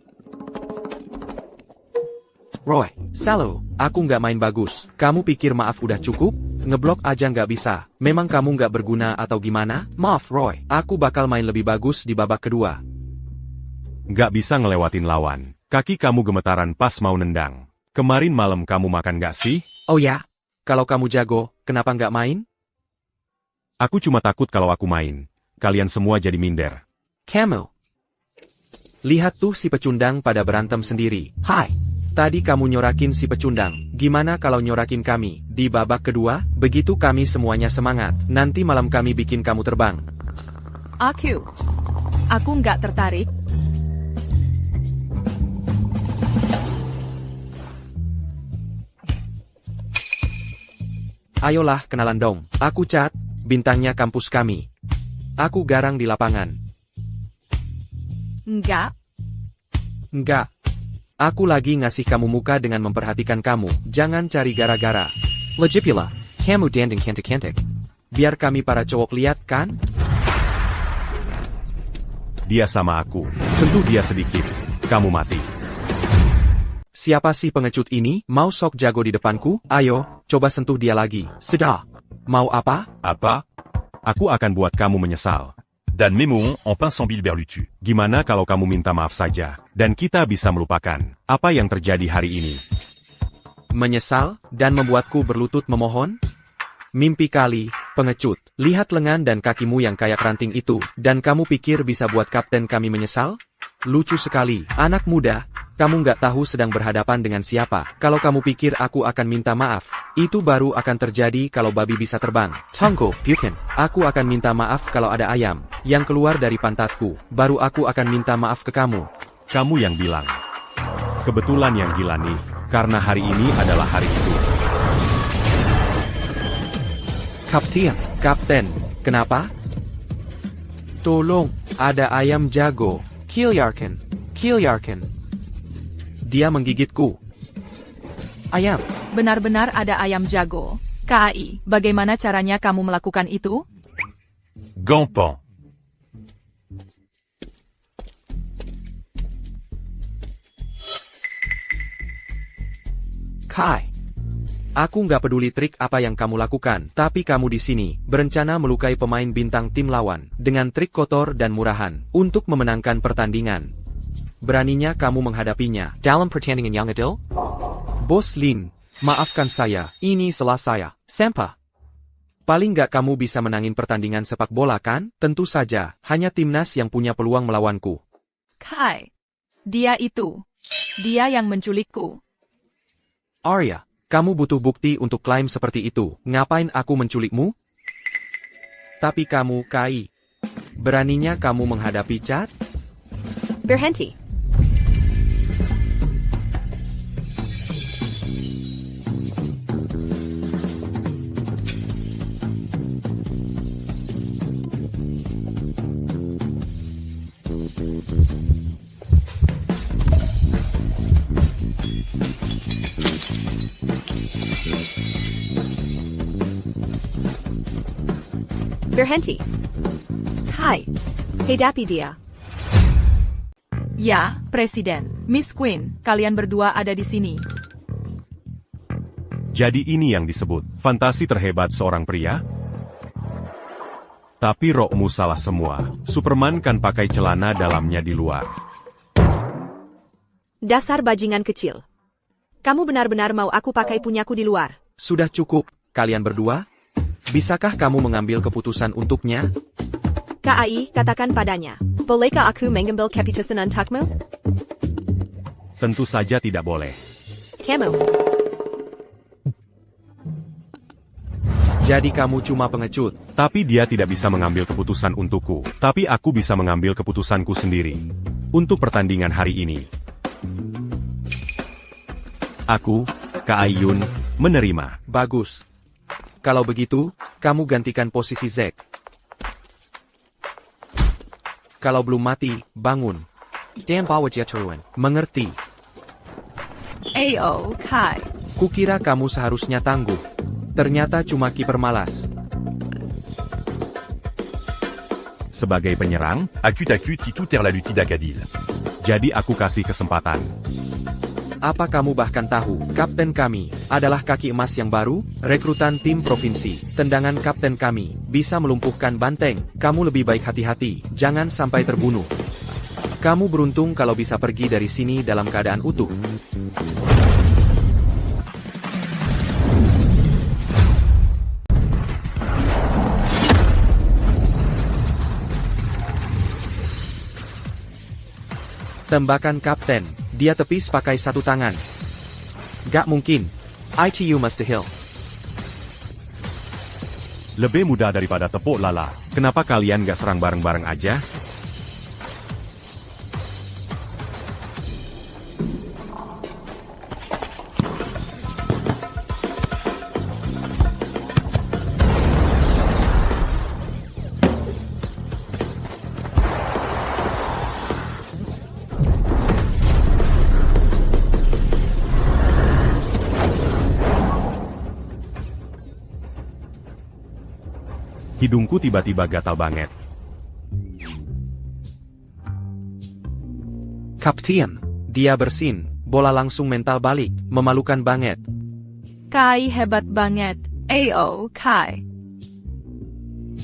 Roy, Salo, aku nggak main bagus. Kamu pikir maaf udah cukup? Ngeblok aja nggak bisa. Memang kamu nggak berguna atau gimana? Maaf Roy, aku bakal main lebih bagus di babak kedua. Nggak bisa ngelewatin lawan. Kaki kamu gemetaran pas mau nendang. Kemarin malam kamu makan nggak sih? Oh ya? Kalau kamu jago, kenapa nggak main? Aku cuma takut kalau aku main. Kalian semua jadi minder. Camel. Lihat tuh si pecundang pada berantem sendiri. Hai. Tadi kamu nyorakin si pecundang. Gimana kalau nyorakin kami? Di babak kedua, begitu kami semuanya semangat. Nanti malam kami bikin kamu terbang. Aku nggak tertarik. Ayolah kenalan dong. Aku Cat, bintangnya kampus kami. Aku garang di lapangan. Enggak. Enggak. Aku lagi ngasih kamu muka dengan memperhatikan kamu. Jangan cari gara-gara. Legipula, kamu danding cantik-cantik. Biar kami para cowok lihat kan? Dia sama aku. Sentuh dia sedikit. Kamu mati. Siapa sih pengecut ini? Mau sok jago di depanku? Ayo, coba sentuh dia lagi. Sudah. Mau apa? Apa? Aku akan buat kamu menyesal. Dan Mémoron en pinçant Bill Berlutu. Gimana kalau kamu minta maaf saja, dan kita bisa melupakan apa yang terjadi hari ini? Menyesal, dan membuatku berlutut memohon? Mimpi kali, pengecut. Lihat lengan dan kakimu yang kayak ranting itu, dan kamu pikir bisa buat kapten kami menyesal? Lucu sekali, anak muda. Kamu nggak tahu sedang berhadapan dengan siapa. Kalau kamu pikir aku akan minta maaf, itu baru akan terjadi kalau babi bisa terbang. Tonggo, Buchan. Aku akan minta maaf kalau ada ayam yang keluar dari pantatku. Baru aku akan minta maaf ke kamu. Kamu yang bilang. Kebetulan yang gila nih, karena hari ini adalah hari itu. Kapten, kenapa? Tolong, ada ayam jago. Kilyarkan. Dia menggigitku. Ayam. Benar-benar ada ayam jago. KAI, bagaimana caranya kamu melakukan itu? Gampan. Kai. Aku nggak peduli trik apa yang kamu lakukan, tapi kamu di sini berencana melukai pemain bintang tim lawan dengan trik kotor dan murahan untuk memenangkan pertandingan. Beraninya kamu menghadapinya dalam pertandingan yang adil? Bos Lin, maafkan saya, ini salah saya. Sampah. Paling nggak kamu bisa menangin pertandingan sepak bola kan? Tentu saja, hanya timnas yang punya peluang melawanku. Kai. Dia yang menculikku. Arya, kamu butuh bukti untuk klaim seperti itu. Ngapain aku menculikmu? Tapi kamu, Kai. Beraninya kamu menghadapi Cat? Berhenti. Berhenti. Hai. Hadapi dia. Ya, Presiden. Miss Queen, kalian berdua ada di sini. Jadi ini yang disebut fantasi terhebat seorang pria? Tapi rokmu salah semua. Superman kan pakai celana dalamnya di luar. Dasar bajingan kecil. Kamu benar-benar mau aku pakai punyaku di luar? Sudah cukup, kalian berdua? Bisakah kamu mengambil keputusan untuknya? KAI, katakan padanya. Bolehkah aku mengambil keputusan untukmu? Tentu saja tidak boleh. Kamu. Jadi kamu cuma pengecut. Tapi dia tidak bisa mengambil keputusan untukku. Tapi aku bisa mengambil keputusanku sendiri. Untuk pertandingan hari ini. Aku, KAI Yun, menerima. Bagus. Kalau begitu, kamu gantikan posisi Zack. Kalau belum mati, bangun. Dan bawa dia turun. Mengerti. Ayo, Kai. Kukira kamu seharusnya tangguh. Ternyata cuma kiper malas. Sebagai penyerang, Akut titu ter la lutte d'Akadil. jadi aku kasih kesempatan. Apa kamu bahkan tahu, kapten kami adalah kaki emas yang baru, rekrutan tim provinsi. Tendangan kapten kami bisa melumpuhkan banteng. Kamu lebih baik hati-hati, jangan sampai terbunuh. Kamu beruntung kalau bisa pergi dari sini dalam keadaan utuh. Tembakan kapten, dia tepis pakai satu tangan. Gak mungkin. ITU must heal. Lebih mudah daripada tepuk lala. Kenapa kalian gak serang bareng-bareng aja? Hidungku tiba-tiba gatal banget. Kapten, dia bersin. Bola langsung mental balik. Memalukan banget. Kai hebat banget. Ayo, Kai.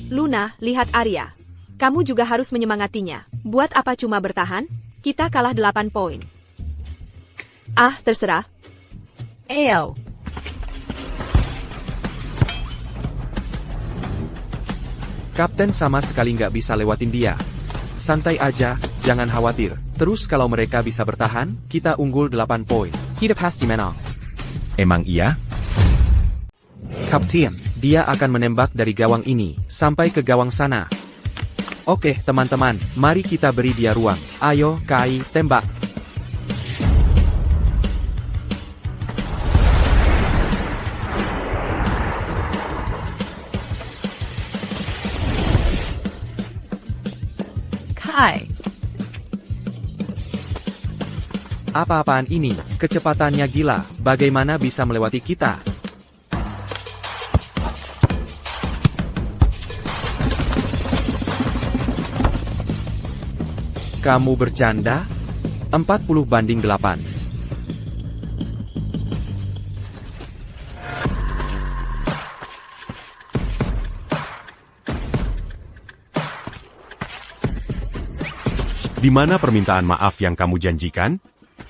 Luna, lihat Arya. Kamu juga harus menyemangatinya. Buat apa cuma bertahan? Kita kalah 8 poin. Ah, terserah. Ayo. Kapten sama sekali nggak bisa lewatin dia. Santai aja, jangan khawatir. Terus kalau mereka bisa bertahan, kita unggul 8 poin. Kita pasti menang. Emang iya? Kapten, dia akan menembak dari gawang ini, sampai ke gawang sana. Oke, teman-teman, mari kita beri dia ruang. Ayo, Kai, tembak. Kai. Apa-apaan ini? Kecepatannya gila. Bagaimana bisa melewati kita? Kamu bercanda? 40-8. Di mana permintaan maaf yang kamu janjikan?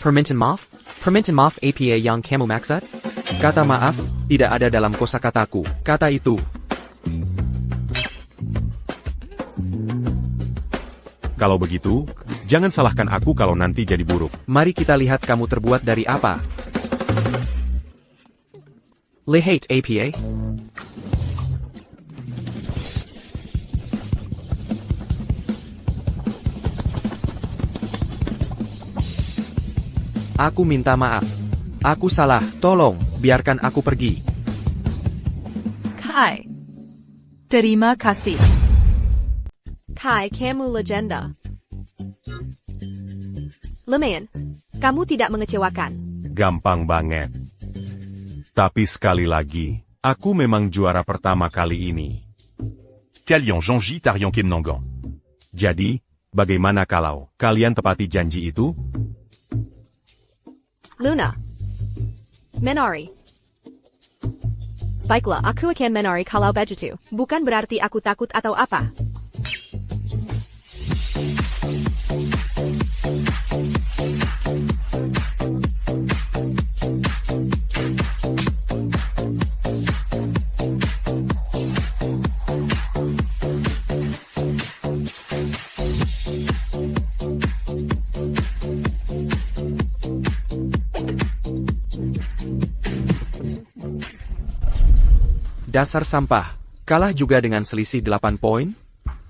Permintaan maaf? Permintaan maaf apa yang kamu maksud? Kata maaf, tidak ada dalam kosakataku. Kata itu. Kalau begitu, jangan salahkan aku kalau nanti jadi buruk. Mari kita lihat kamu terbuat dari apa. Lihat apa? Aku minta maaf. Aku salah, tolong, biarkan aku pergi. Kai. Terima kasih. Kai, kamu legenda. Lumayan. Kamu tidak mengecewakan. Gampang banget. Tapi sekali lagi, aku memang juara pertama kali ini. Kalian Jean-Ji Tarion Kemnangan. Jadi, bagaimana kalau kalian tepati janji itu? Luna. Menari. Baiklah, aku akan menari kalau begitu. Bukan berarti aku takut atau apa. Dasar sampah. Kalah juga dengan selisih 8 poin?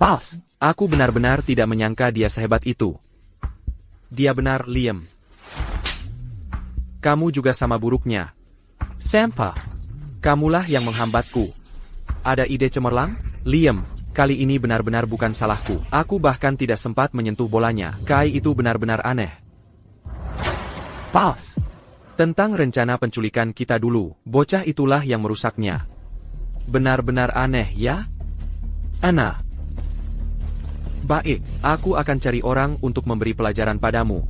Pas. Aku benar-benar tidak menyangka dia sehebat itu. Dia benar, Liam. Kamu juga sama buruknya. Sampah. Kamulah yang menghambatku. Ada ide cemerlang? Liam, kali ini benar-benar bukan salahku. Aku bahkan tidak sempat menyentuh bolanya. Kai itu benar-benar aneh. Pause. Tentang rencana penculikan kita dulu, bocah itulah yang merusaknya. Benar-benar aneh ya? Ana. Baik, aku akan cari orang untuk memberi pelajaran padamu.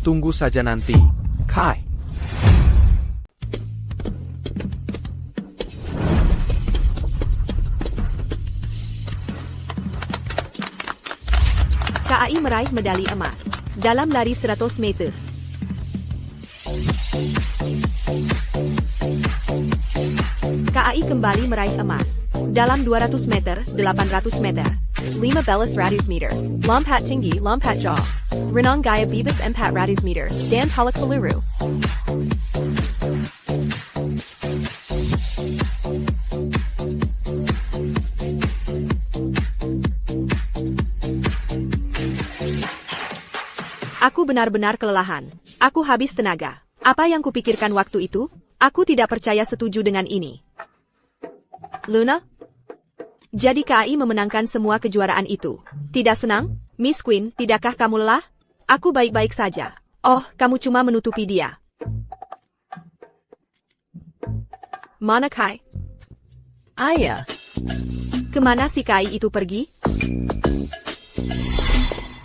Tunggu saja nanti, Kai. KAI meraih medali emas dalam lari 100 meter. KAI kembali meraih emas dalam 200 meter, 800 meter, 1500 meter, lompat tinggi, lompat jauh, renang gaya bebas 400 meter, dan tolak peluru. Aku benar-benar kelelahan. Aku habis tenaga. Apa yang kupikirkan waktu itu? Aku tidak percaya setuju dengan ini. Luna? Jadi KAI memenangkan semua kejuaraan itu. Tidak senang? Miss Queen, tidakkah kamu lelah? Aku baik-baik saja. Oh, kamu cuma menutupi dia. Mana Kai? Ayah. Kemana si KAI itu pergi?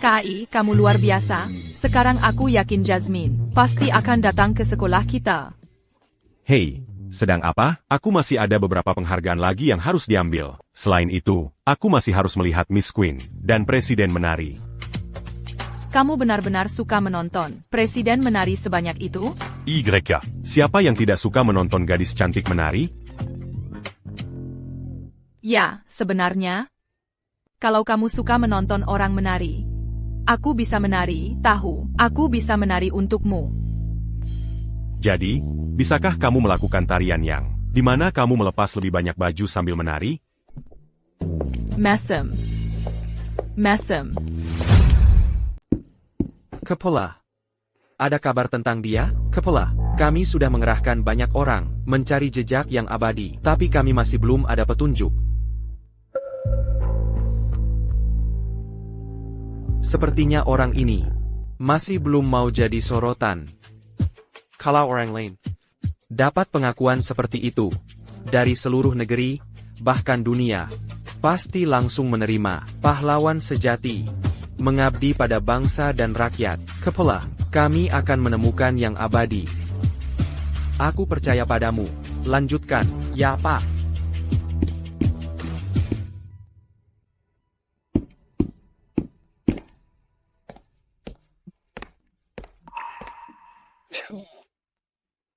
KAI, kamu luar biasa. Sekarang aku yakin Jasmine pasti akan datang ke sekolah kita. Hei, sedang apa? Aku masih ada beberapa penghargaan lagi yang harus diambil. Selain itu, aku masih harus melihat Miss Queen dan Presiden menari. Kamu benar-benar suka menonton Presiden menari sebanyak itu? YK. Siapa yang tidak suka menonton gadis cantik menari? Ya, sebenarnya. Kalau kamu suka menonton orang menari, aku bisa menari, tahu, aku bisa menari untukmu. Jadi, bisakah kamu melakukan tarian yang di mana kamu melepas lebih banyak baju sambil menari? Mesem. Mesem. Kepala. Ada kabar tentang dia? Kepala, kami sudah mengerahkan banyak orang mencari jejak yang abadi, tapi kami masih belum ada petunjuk. Sepertinya orang ini masih belum mau jadi sorotan. Kalau orang lain dapat pengakuan seperti itu dari seluruh negeri, bahkan dunia, pasti langsung menerima pahlawan sejati, mengabdi pada bangsa dan rakyat. Kepala, kami akan menemukan yang abadi. Aku percaya padamu. Lanjutkan, ya Pak.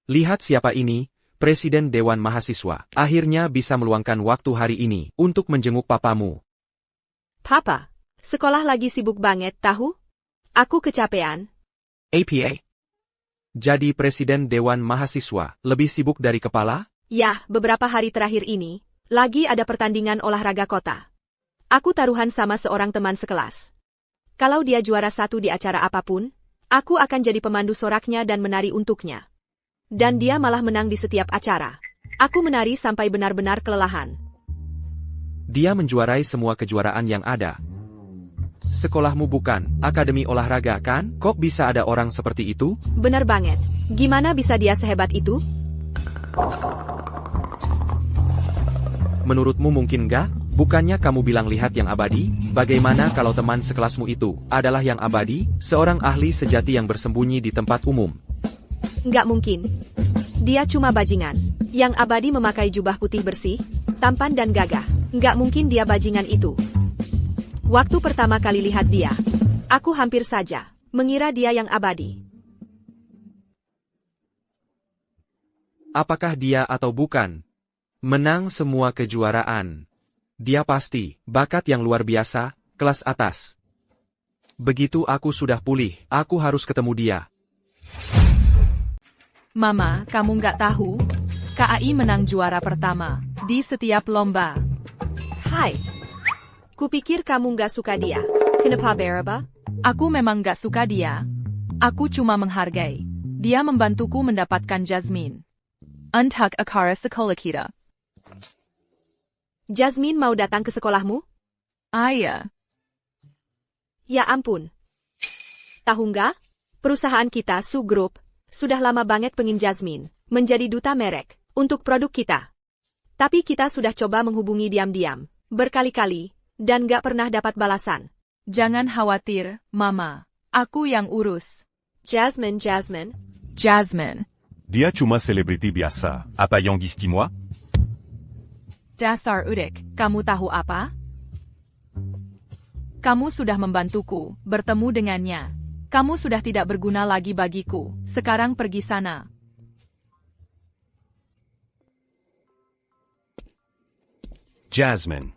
Lihat siapa ini, Presiden Dewan Mahasiswa. Akhirnya bisa meluangkan waktu hari ini untuk menjenguk papamu. Papa, sekolah lagi sibuk banget, tahu? Aku kecapean. APA. Jadi Presiden Dewan Mahasiswa lebih sibuk dari kepala? Ya, beberapa hari terakhir ini, lagi ada pertandingan olahraga kota. Aku taruhan sama seorang teman sekelas. Kalau dia juara satu di acara apapun, aku akan jadi pemandu soraknya dan menari untuknya. Dan dia malah menang di setiap acara. Aku menari sampai benar-benar kelelahan. Dia menjuarai semua kejuaraan yang ada. Sekolahmu bukan akademi olahraga kan? Kok bisa ada orang seperti itu? Benar banget. Gimana bisa dia sehebat itu? Menurutmu mungkin nggak? Bukannya kamu bilang lihat yang abadi? Bagaimana kalau teman sekelasmu itu adalah yang abadi? Seorang ahli sejati yang bersembunyi di tempat umum. Nggak mungkin. Dia cuma bajingan. Yang abadi memakai jubah putih bersih, tampan dan gagah. Nggak mungkin dia bajingan itu. Waktu pertama kali lihat dia, aku hampir saja mengira dia yang abadi. Apakah dia atau bukan? Menang semua kejuaraan. Dia pasti bakat yang luar biasa, kelas atas. Begitu aku sudah pulih, aku harus ketemu dia. Mama, kamu nggak tahu? KAI menang juara pertama di setiap lomba. Hai. Kupikir kamu nggak suka dia. Kenapa Beraba? Aku memang nggak suka dia. Aku cuma menghargai. Dia membantuku mendapatkan Jasmine. Untuk akara sekolah kita. Jasmine mau datang ke sekolahmu? Ayah. Ya ampun. Tahu nggak? Perusahaan kita, Su Group, sudah lama banget pengin Jasmine menjadi duta merek untuk produk kita. Tapi kita sudah coba menghubungi diam-diam, berkali-kali, dan nggak pernah dapat balasan. Jangan khawatir, Mama. Aku yang urus. Jasmine. Jasmine. Dia cuma selebriti biasa. Apa yang dis-moi? Dasar udik, kamu tahu apa? Kamu sudah membantuku bertemu dengannya. Kamu sudah tidak berguna lagi bagiku. Sekarang pergi sana. Jasmine.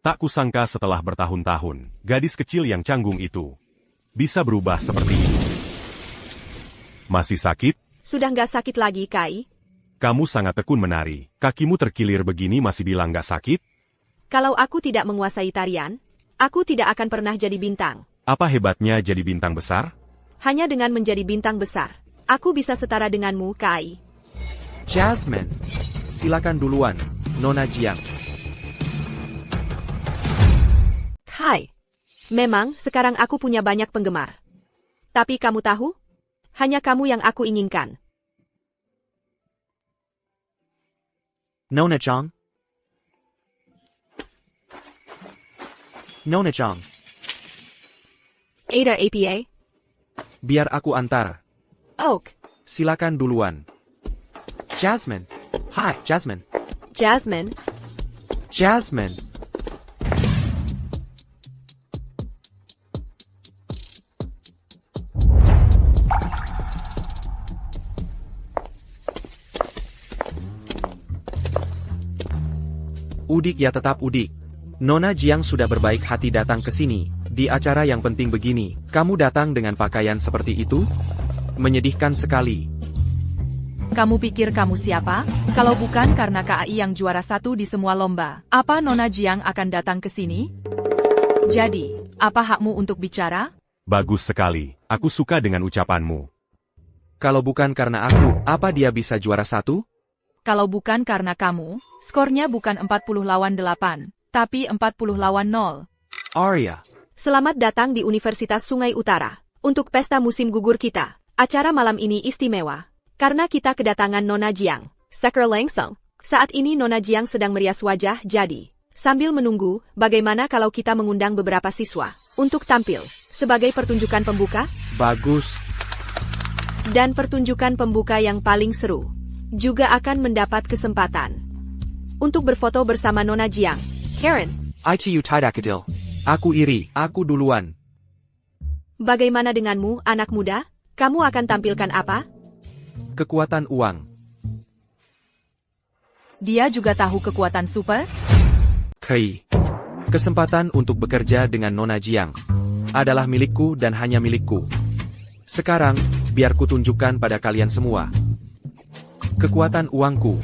Tak kusangka setelah bertahun-tahun, gadis kecil yang canggung itu bisa berubah seperti ini. Masih sakit? Sudah nggak sakit lagi, Kai. Kamu sangat tekun menari. Kakimu terkilir begini masih bilang nggak sakit? Kalau aku tidak menguasai tarian, aku tidak akan pernah jadi bintang. Apa hebatnya jadi bintang besar? Hanya dengan menjadi bintang besar, aku bisa setara denganmu, Kai. Jasmine. Silakan duluan, Nona Jiang. Kai. Memang, sekarang aku punya banyak penggemar. Tapi kamu tahu? Hanya kamu yang aku inginkan. Nona Jiang. Nona Jiang. Ada APA? Biar aku antar. Oak. Silakan duluan. Jasmine. Hai, Jasmine. Jasmine. Jasmine. Udik ya tetap udik. Nona Jiang sudah berbaik hati datang ke sini. Di acara yang penting begini, kamu datang dengan pakaian seperti itu? Menyedihkan sekali. Kamu pikir kamu siapa? Kalau bukan karena KAI yang juara 1 di semua lomba, apa Nona Jiang akan datang ke sini? Jadi, apa hakmu untuk bicara? Bagus sekali. Aku suka dengan ucapanmu. Kalau bukan karena aku, apa dia bisa juara 1? Kalau bukan karena kamu, skornya bukan 40 lawan 8, tapi 40 lawan 0. Arya. Selamat datang di Universitas Sungai Utara. Untuk pesta musim gugur kita, acara malam ini istimewa. Karena kita kedatangan Nona Jiang. Seker langsung. Saat ini Nona Jiang sedang merias wajah, jadi sambil menunggu, bagaimana kalau kita mengundang beberapa siswa untuk tampil sebagai pertunjukan pembuka? Bagus. Dan pertunjukan pembuka yang paling seru juga akan mendapat kesempatan untuk berfoto bersama Nona Jiang. Karen. ITU tidak adil. Aku iri, aku duluan. Bagaimana denganmu, anak muda? Kamu akan tampilkan apa? Kekuatan uang. Dia juga tahu kekuatan super? Kai. Kesempatan untuk bekerja dengan Nona Jiang adalah milikku dan hanya milikku. Sekarang, biar ku tunjukkan pada kalian semua kekuatan uangku.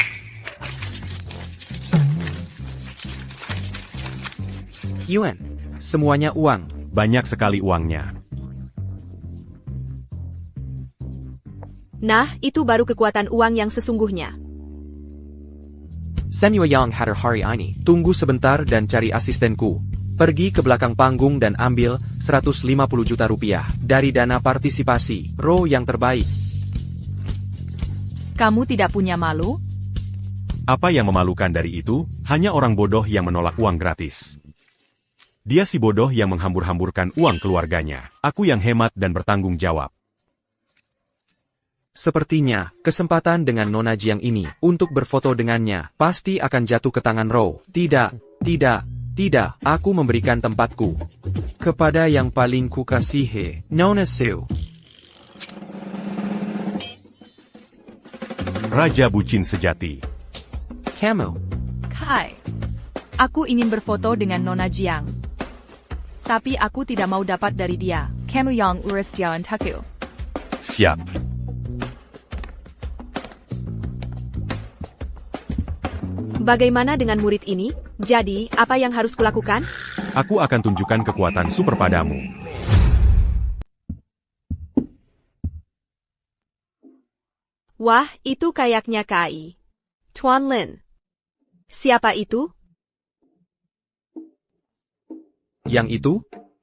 Yuan. Semuanya uang. Banyak sekali uangnya. Nah, itu baru kekuatan uang yang sesungguhnya. Samuel Yang hadir hari ini. Tunggu sebentar dan cari asistenku. Pergi ke belakang panggung dan ambil 150 juta rupiah dari dana partisipasi row yang terbaik. Kamu tidak punya malu? Apa yang memalukan dari itu? Hanya orang bodoh yang menolak uang gratis. Dia si bodoh yang menghambur-hamburkan uang keluarganya. Aku yang hemat dan bertanggung jawab. Sepertinya, kesempatan dengan Nona Jiang ini untuk berfoto dengannya pasti akan jatuh ke tangan Row. Tidak, aku memberikan tempatku kepada yang paling kukasihi, Nona Siu. Raja bucin sejati. Kamu. Kai. Aku ingin berfoto dengan Nona Jiang. Tapi aku tidak mau dapat dari dia. Kamu yang urus jalan taku. Siap. Bagaimana dengan murid ini? Jadi, apa yang harus kulakukan? Aku akan tunjukkan kekuatan super padamu. Wah, itu kayaknya Kai. Tuan Lin. Siapa itu? Yang itu?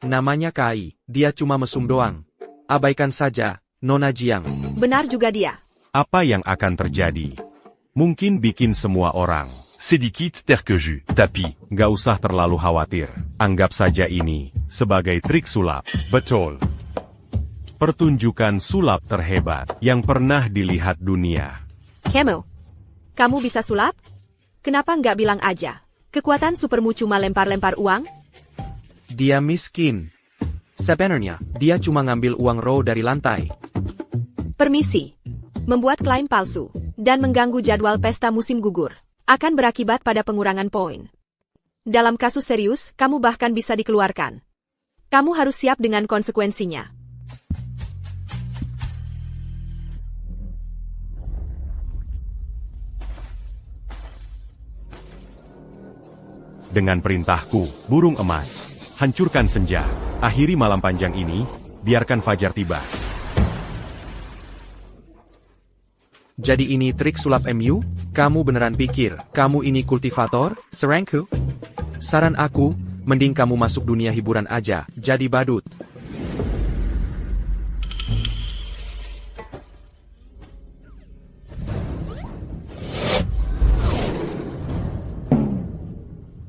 Namanya Kai, dia cuma mesum doang. Abaikan saja, Nona Jiang. Benar juga dia. Apa yang akan terjadi? Mungkin bikin semua orang. Sedikit terkejut, tapi Gak usah terlalu khawatir. Anggap saja ini sebagai trik sulap. Betul. Pertunjukan sulap terhebat yang pernah dilihat dunia. Camel, kamu bisa sulap? Kenapa nggak bilang aja? Kekuatan supermu cuma lempar-lempar uang? Dia miskin. Sebenarnya, dia cuma ngambil uang raw dari lantai. Permisi. Membuat klaim palsu dan mengganggu jadwal pesta musim gugur akan berakibat pada pengurangan poin. Dalam kasus serius, kamu bahkan bisa dikeluarkan. Kamu harus siap dengan konsekuensinya. Dengan perintahku, burung emas, hancurkan senja, akhiri malam panjang ini, biarkan fajar tiba. Jadi ini trik sulap MU? Kamu beneran pikir, kamu ini kultivator, serangku? Saran aku, mending kamu masuk dunia hiburan aja, jadi badut.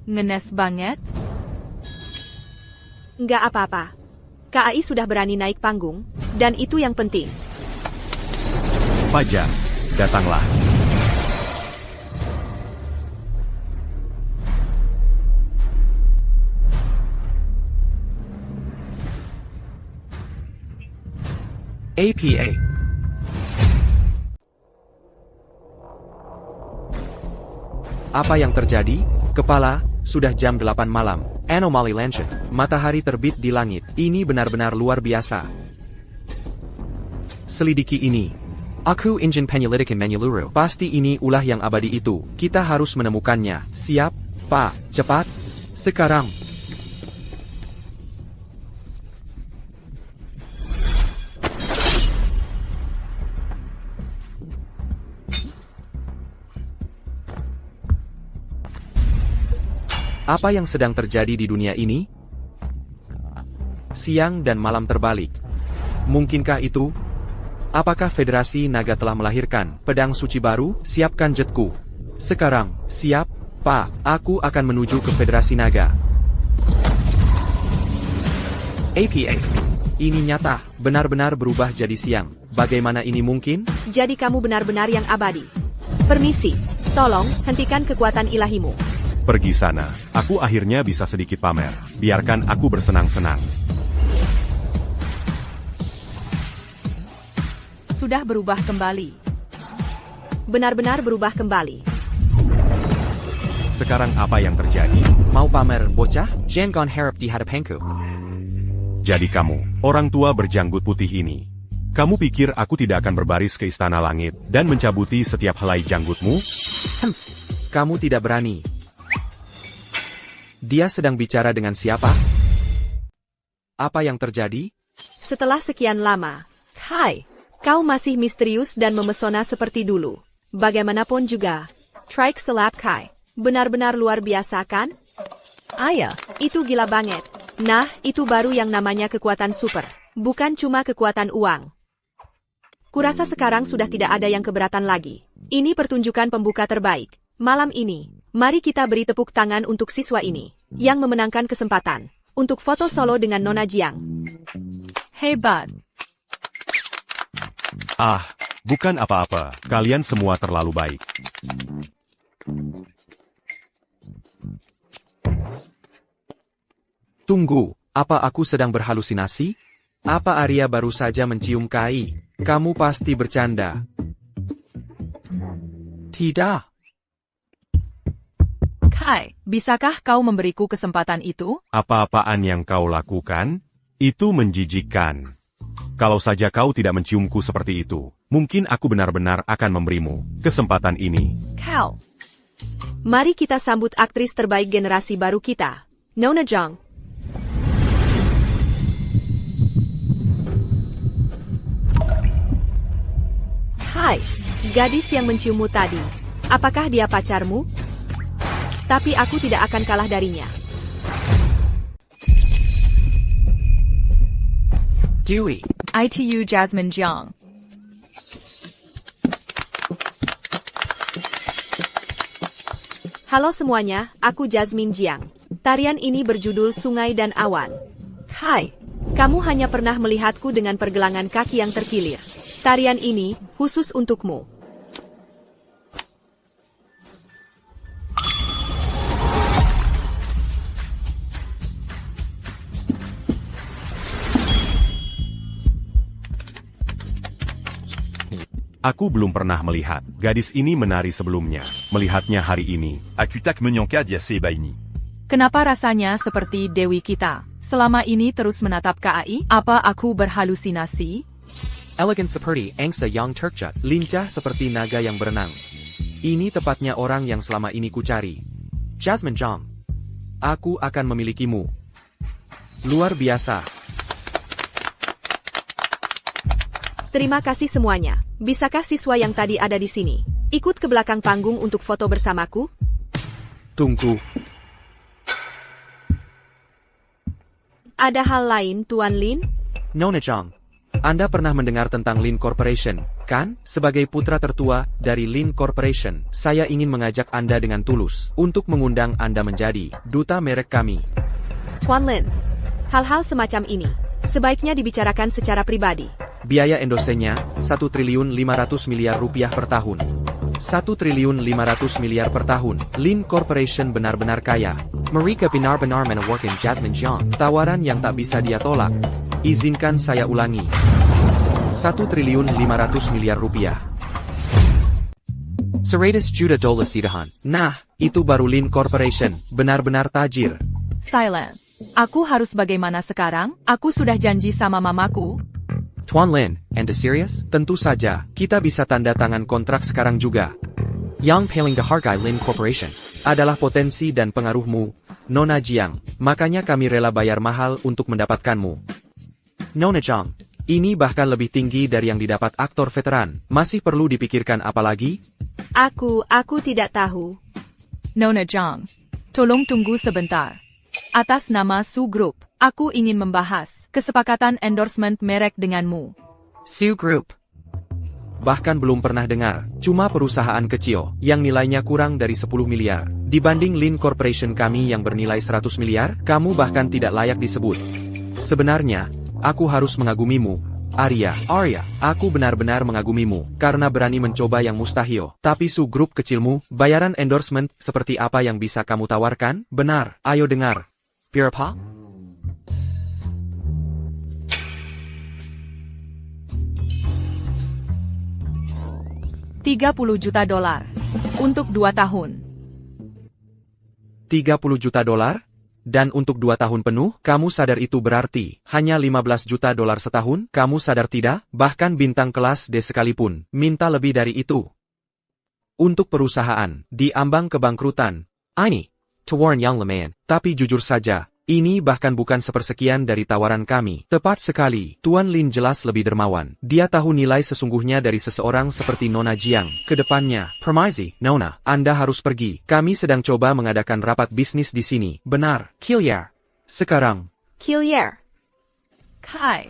Ngenes banget. Nggak apa-apa. KAI sudah berani naik panggung, dan itu yang penting. Fajar, datanglah. APA. Apa yang terjadi? Kepala, sudah jam 8 malam. Anomaly Lancet, matahari terbit di langit. Ini benar-benar luar biasa. Selidiki ini. Aku Engine Penyelidikan Menyeluruh. Pasti ini ulah yang abadi itu. Kita harus menemukannya. Siap, Pak. Cepat. Sekarang. Apa yang sedang terjadi di dunia ini? Siang dan malam terbalik. Mungkinkah itu? Apakah Federasi Naga telah melahirkan pedang suci baru? Siapkan jetku. Sekarang, siap, Pak. Aku akan menuju ke Federasi Naga. APA. Ini nyata, benar-benar berubah jadi siang. Bagaimana ini mungkin? Jadi kamu benar-benar yang abadi. Permisi, tolong hentikan kekuatan ilahimu. Pergi sana, aku akhirnya bisa sedikit pamer. Biarkan aku bersenang-senang. Sudah berubah kembali. Benar-benar berubah kembali. Sekarang apa yang terjadi? Mau pamer, bocah? Jangan harap di hadapanku. Jadi kamu, orang tua berjanggut putih ini. Kamu pikir aku tidak akan berbaris ke istana langit dan mencabuti setiap helai janggutmu? Kamu tidak berani. Dia sedang bicara dengan siapa? Apa yang terjadi? Setelah sekian lama, Kai, kau masih misterius dan memesona seperti dulu. Bagaimanapun juga, Trike Selap Kai, benar-benar luar biasa kan? Ayah, Itu gila banget. Nah, itu baru yang namanya kekuatan super. Bukan cuma kekuatan uang. Kurasa sekarang sudah tidak ada yang keberatan lagi. Ini pertunjukan pembuka terbaik. Malam ini, mari kita beri tepuk tangan untuk siswa ini, yang memenangkan kesempatan, untuk foto solo dengan Nona Jiang. hebat. Ah, bukan apa-apa. Kalian semua terlalu baik. Tunggu, apa aku sedang berhalusinasi? Apa Arya baru saja mencium Kai? Kamu pasti bercanda. Tidak. Kai, bisakah kau memberiku kesempatan itu? Apa-apaan yang kau lakukan? Itu menjijikkan. Kalau saja kau tidak menciumku seperti itu, mungkin aku benar-benar akan memberimu kesempatan ini. Kau. Mari kita sambut aktris terbaik generasi baru kita, Nona Jiang. Hai, gadis yang menciummu tadi. Apakah dia pacarmu? Tapi aku tidak akan kalah darinya. Dewey. ITU Jasmine Jiang. Halo semuanya, aku Jasmine Jiang. Tarian ini berjudul Sungai dan Awan. Hai, kamu hanya pernah melihatku dengan pergelangan kaki yang terkilir. Tarian ini khusus untukmu. Aku belum pernah melihat gadis ini menari sebelumnya. Melihatnya hari ini. Akutak Menyanka Diase Baini. Kenapa rasanya seperti Dewi kita? Selama ini terus menatap KAI? Apa aku berhalusinasi? Elegant seperti angsa yang tercat, lincah seperti naga yang berenang. Ini tepatnya orang yang selama ini kucari. Jasmine Jiang. Aku akan memilikimu. Luar biasa. Terima kasih semuanya. Bisakah siswa yang tadi ada di sini ikut ke belakang panggung untuk foto bersamaku? Tunggu. Ada hal lain, Tuan Lin? Nona Jiang. Anda pernah mendengar tentang Lin Corporation, kan? Sebagai putra tertua dari Lin Corporation, saya ingin mengajak Anda dengan tulus untuk mengundang Anda menjadi duta merek kami. Tuan Lin, hal-hal semacam ini sebaiknya dibicarakan secara pribadi. Biaya endosenya, 1.500 miliar rupiah per tahun. 1.500 miliar per tahun. Lin Corporation benar-benar kaya. Mereka benar-benar menawarkan Jasmine Jiang tawaran yang tak bisa dia tolak. Izinkan saya ulangi. 1.500 miliar rupiah. 100 juta dolar sidahan. Nah, itu baru Lin Corporation. Benar-benar tajir. Silence. Aku harus bagaimana sekarang? Aku sudah janji sama mamaku. Tuan Lin, Anda serius? Tentu saja, kita bisa tanda tangan kontrak sekarang juga. Yang paling dihargai Lin Corporation adalah potensi dan pengaruhmu, Nona Jiang. Makanya kami rela bayar mahal untuk mendapatkanmu. Nona Jiang, ini bahkan lebih tinggi dari yang didapat aktor veteran. Masih perlu dipikirkan apa lagi? Aku tidak tahu. Nona Jiang, tolong tunggu sebentar. Atas nama Su Group, aku ingin membahas kesepakatan endorsement merek denganmu. Su Group. Bahkan belum pernah dengar, cuma perusahaan kecil yang nilainya kurang dari 10 miliar. Dibanding Lin Corporation kami yang bernilai 100 miliar, kamu bahkan tidak layak disebut. Sebenarnya, aku harus mengagumimu, Arya, aku benar-benar mengagumimu, karena berani mencoba yang mustahil. Tapi Su Group kecilmu, bayaran endorsement seperti apa yang bisa kamu tawarkan? Benar, ayo dengar. Berapa? $30 juta untuk 2 tahun. 30 juta dolar? Dan untuk 2 tahun penuh, kamu sadar itu berarti hanya 15 juta dolar setahun? Kamu sadar tidak? Bahkan bintang kelas D sekalipun minta lebih dari itu. Untuk perusahaan di ambang kebangkrutan. Ini tawaran yang lumayan. Tapi jujur saja, ini bahkan bukan sepersekian dari tawaran kami. Tepat sekali, Tuan Lin jelas lebih dermawan. Dia tahu nilai sesungguhnya dari seseorang seperti Nona Jiang. Kedepannya, permisi, Nona, Anda harus pergi. Kami sedang coba mengadakan rapat bisnis di sini. Benar, Kilyer. Sekarang. Kilyer. Kai.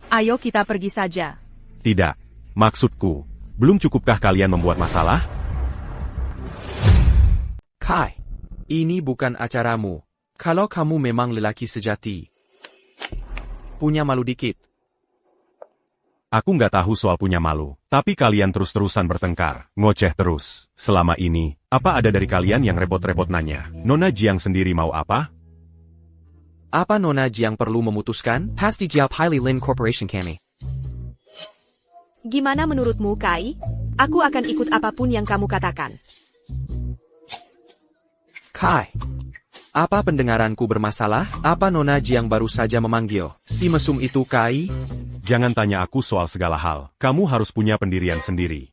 Ayo kita pergi saja. Tidak. Maksudku, belum cukupkah kalian membuat masalah? Kai. Ini bukan acaramu. Kalau kamu memang lelaki sejati. Punya malu dikit. Aku nggak tahu soal punya malu. Tapi kalian terus-terusan bertengkar. Ngoceh terus. Selama ini, apa ada dari kalian yang repot-repot nanya? Nona Jiang sendiri mau apa? Apa Nona Jiang perlu memutuskan? Pasti jawab Highly Lin Corporation kami. Gimana menurutmu, Kai? Aku akan ikut apapun yang kamu katakan. Kai. Apa pendengaranku bermasalah? Apa Nona Jiang baru saja memanggil si mesum itu Kai? Jangan tanya aku soal segala hal. Kamu harus punya pendirian sendiri.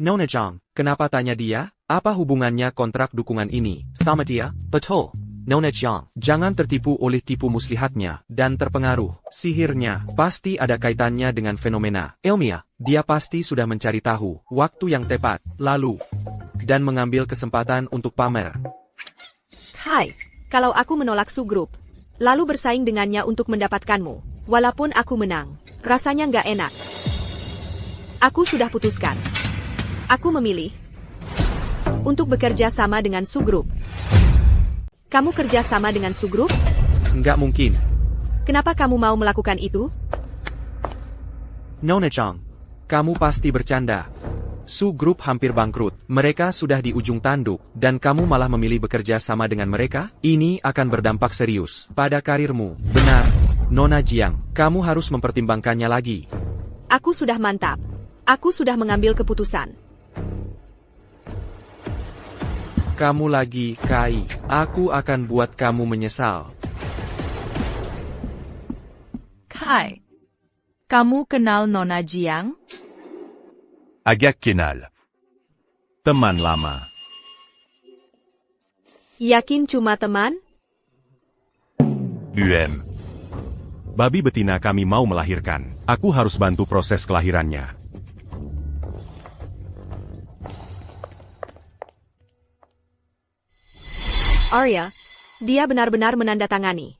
Nona Jiang, kenapa tanya dia? Apa hubungannya kontrak dukungan ini sama dia? Betul. Nona Jiang, jangan tertipu oleh tipu muslihatnya dan terpengaruh sihirnya. Pasti ada kaitannya dengan fenomena ilmiah. Dia pasti sudah mencari tahu waktu yang tepat, lalu dan mengambil kesempatan untuk pamer. Hai, kalau aku menolak Su Group, lalu bersaing dengannya untuk mendapatkanmu. Walaupun aku menang, rasanya nggak enak. Aku sudah putuskan. Aku memilih untuk bekerja sama dengan Su Group. Kamu kerja sama dengan Su Group? Nggak mungkin. Kenapa kamu mau melakukan itu? Nona Chang, kamu pasti bercanda. Su Group hampir bangkrut. Mereka sudah di ujung tanduk, dan kamu malah memilih bekerja sama dengan mereka? Ini akan berdampak serius pada karirmu. Benar, Nona Jiang, kamu harus mempertimbangkannya lagi. Aku sudah mantap. Aku sudah mengambil keputusan. Kamu lagi, Kai. Aku akan buat kamu menyesal. Kai. Kamu kenal Nona Jiang? Agak kenal. Teman lama. Yakin cuma teman? Babi betina kami mau melahirkan. Aku harus bantu proses kelahirannya. Arya, dia benar-benar menandatangani.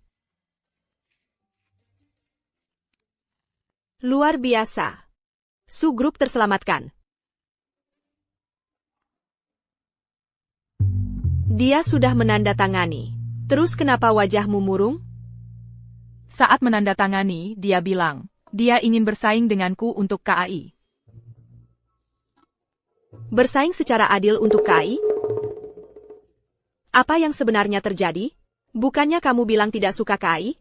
Luar biasa. Su Group terselamatkan. Dia sudah menandatangani. Terus kenapa wajahmu murung? Saat menandatangani, dia bilang, dia ingin bersaing denganku untuk KAI. Bersaing secara adil untuk KAI? Apa yang sebenarnya terjadi? Bukannya kamu bilang tidak suka KAI?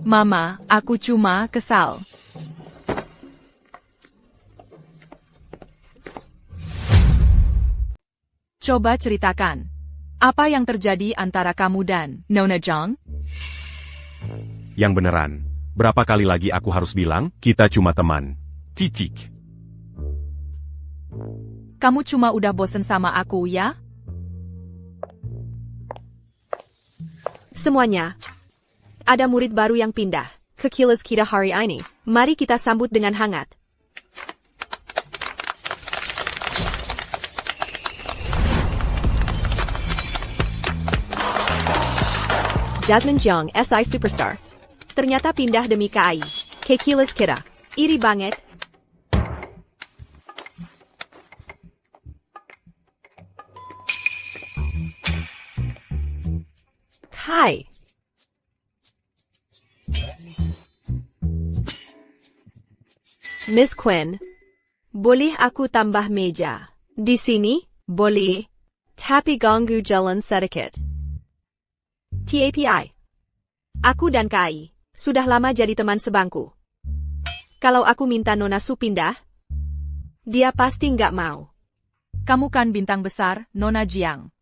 Mama, aku cuma kesal. Coba ceritakan. Apa yang terjadi antara kamu dan Nona Jiang? Yang beneran. Berapa kali lagi aku harus bilang, kita cuma teman. Titik. Kamu cuma udah bosen sama aku, ya? Semuanya. Ada murid baru yang pindah ke Kilas kita hari ini. Mari kita sambut dengan hangat. Jasmine Jiang, SI Superstar. Ternyata pindah demi KAI. Ke Kilas kita. Iri banget. Kai. Miss Quinn. Boleh aku tambah meja? Di sini? Boleh. Tapi ganggu jalan sedikit. TAPI. Aku dan Kai sudah lama jadi teman sebangku. Kalau aku minta Nona Su pindah, dia pasti nggak mau. Kamu kan bintang besar, Nona Jiang.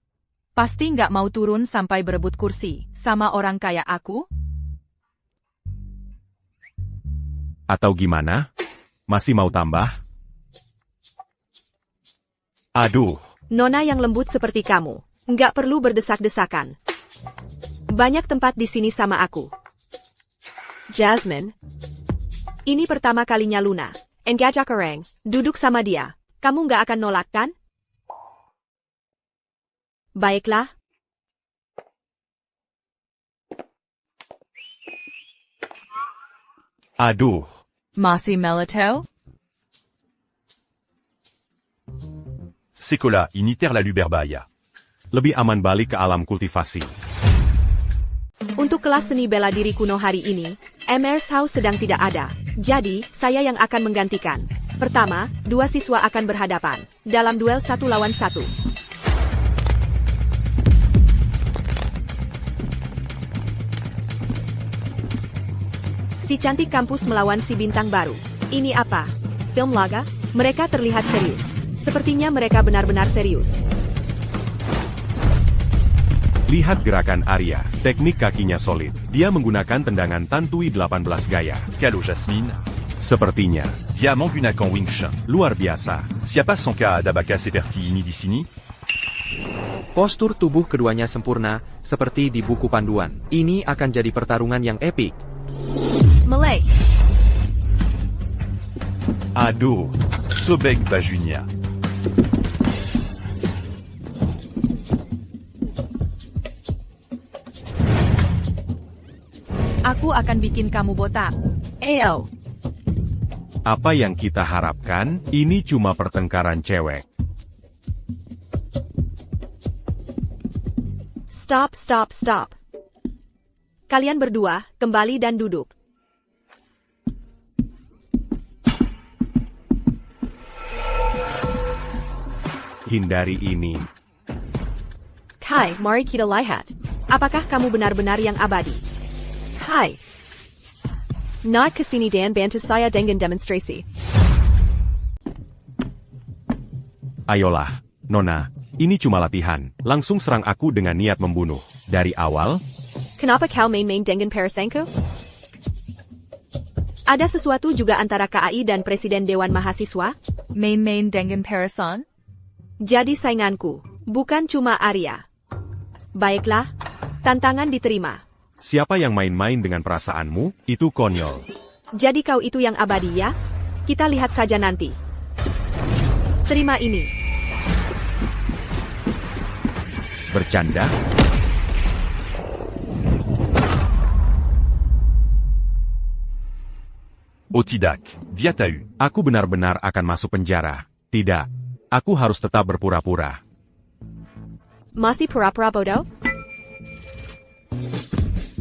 Pasti nggak mau turun sampai berebut kursi sama orang kayak aku? Atau gimana? Masih mau tambah? Aduh. Nona yang lembut seperti kamu, nggak perlu berdesak-desakan. Banyak tempat di sini sama aku. Jasmine. Ini pertama kalinya Luna, engajak orang, duduk sama dia. Kamu nggak akan nolak kan? Baiklah. Aduh. Masih melatow? Sekolah Unitaire la Luberbaya. Lebih aman balik ke alam kultivasi. Untuk kelas seni bela diri kuno hari ini, Emers House sedang tidak ada. Jadi, saya yang akan menggantikan. Pertama, dua siswa akan berhadapan dalam duel 1 lawan 1. Si cantik kampus melawan si bintang baru. Ini apa? Film laga? Mereka terlihat serius. Sepertinya mereka benar-benar serius. Lihat gerakan Arya, teknik kakinya solid. Dia menggunakan tendangan Tantui 18 gaya. Calo Jasmine. Sepertinya, Via Mangunakan Wing Chun. luar biasa. Siapa sangka Adabaka seperti ini di sini? Postur tubuh keduanya sempurna, seperti di buku panduan. Ini akan jadi pertarungan yang epik. Malay. Aduh. Sobek Bajunia. Aku akan bikin kamu botak. Eyo. Apa yang kita harapkan, ini cuma pertengkaran cewek. Stop, stop, stop. Kalian berdua, kembali dan duduk. Hindari ini. Hai, mari kita lihat. Apakah kamu benar-benar yang abadi? Hai. Naik ke sini dan bantu saya dengan demonstrasi. Ayolah, Nona. Ini cuma latihan. Langsung serang aku dengan niat membunuh. Dari awal, Kenapa kau main-main dengan parasanku? Ada sesuatu juga antara KAI dan Presiden Dewan Mahasiswa? Main-main dengan Parason? Jadi sainganku, bukan cuma Arya. Baiklah, tantangan diterima. siapa yang main-main dengan perasaanmu, itu konyol. Jadi kau itu yang abadi ya? Kita lihat saja nanti. Terima ini. Bercanda? Otidak, Diatahu. Aku benar-benar akan masuk penjara. Tidak. Aku harus tetap berpura-pura. Masih pura-pura bodoh?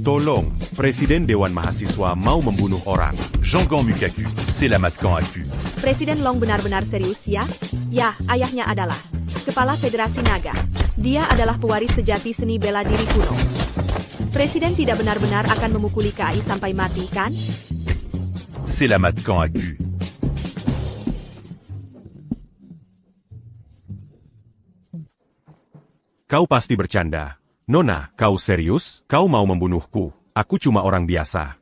Tolong, Presiden Dewan Mahasiswa mau membunuh orang. Jangan Mukaku, Selamat Kang Aku. Presiden Long benar-benar serius ya? Ya, ayahnya adalah Kepala Federasi Naga. Dia adalah pewaris sejati seni bela diri kuno. Presiden tidak benar-benar akan memukuli KAI sampai mati, kan? Selamat Kang Aku. Kau pasti bercanda. Nona, kau serius? Kau mau membunuhku? Aku cuma orang biasa.